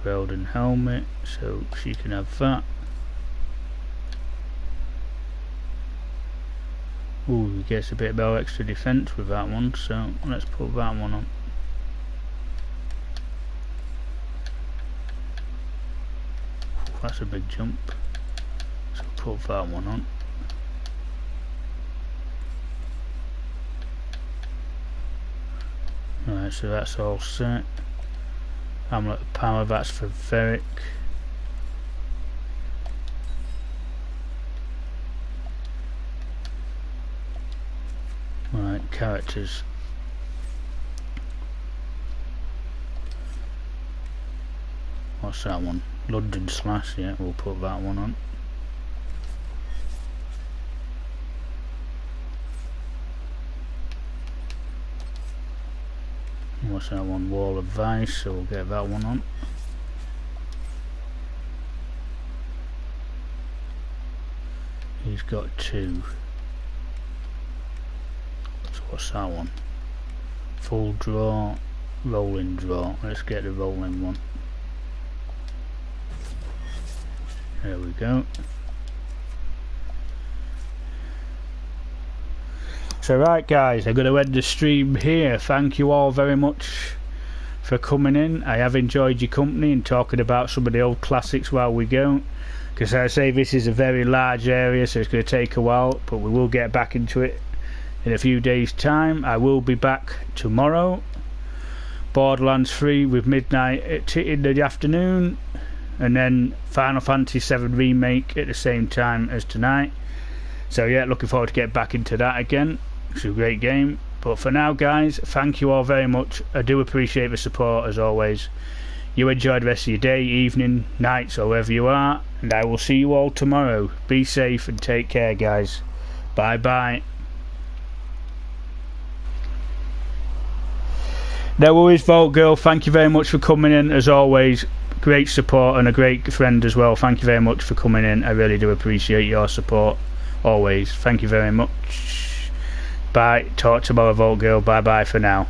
Welding helmet, so she can have that. Ooh, he gets a bit of extra defense with that one, so let's put that one on. Ooh, that's a big jump, so put that one on. Right, so that's all set. Amulet of Power, that's for Varric. Right, characters. What's that one? London Slash, yeah, we'll put that one on. What's that one? Wall of Vice, so we'll get that one on. He's got 2. So what's that one? Full draw, rolling draw. Let's get the rolling one. There we go. So right guys, I'm going to end the stream here. Thank you all very much for coming in. I have enjoyed your company and talking about some of the old classics while we go. Because I say this is a very large area, so it's going to take a while, but we will get back into it in a few days time. I will be back tomorrow. Borderlands 3 with midnight in the afternoon, and then Final Fantasy 7 Remake at the same time as tonight. So yeah, looking forward to get back into that again. It's a great game. But for now guys, thank you all very much. I do appreciate the support as always. You enjoy the rest of your day, evening, nights, or wherever you are, and I will see you all tomorrow. Be safe and take care guys. Bye bye. No worries, Vault Girl, thank you very much for coming in as always. Great support and a great friend as well. Thank you very much for coming in. I really do appreciate your support always. Thank you very much. Bye. Talk tomorrow, Vault Girl. Bye bye for now.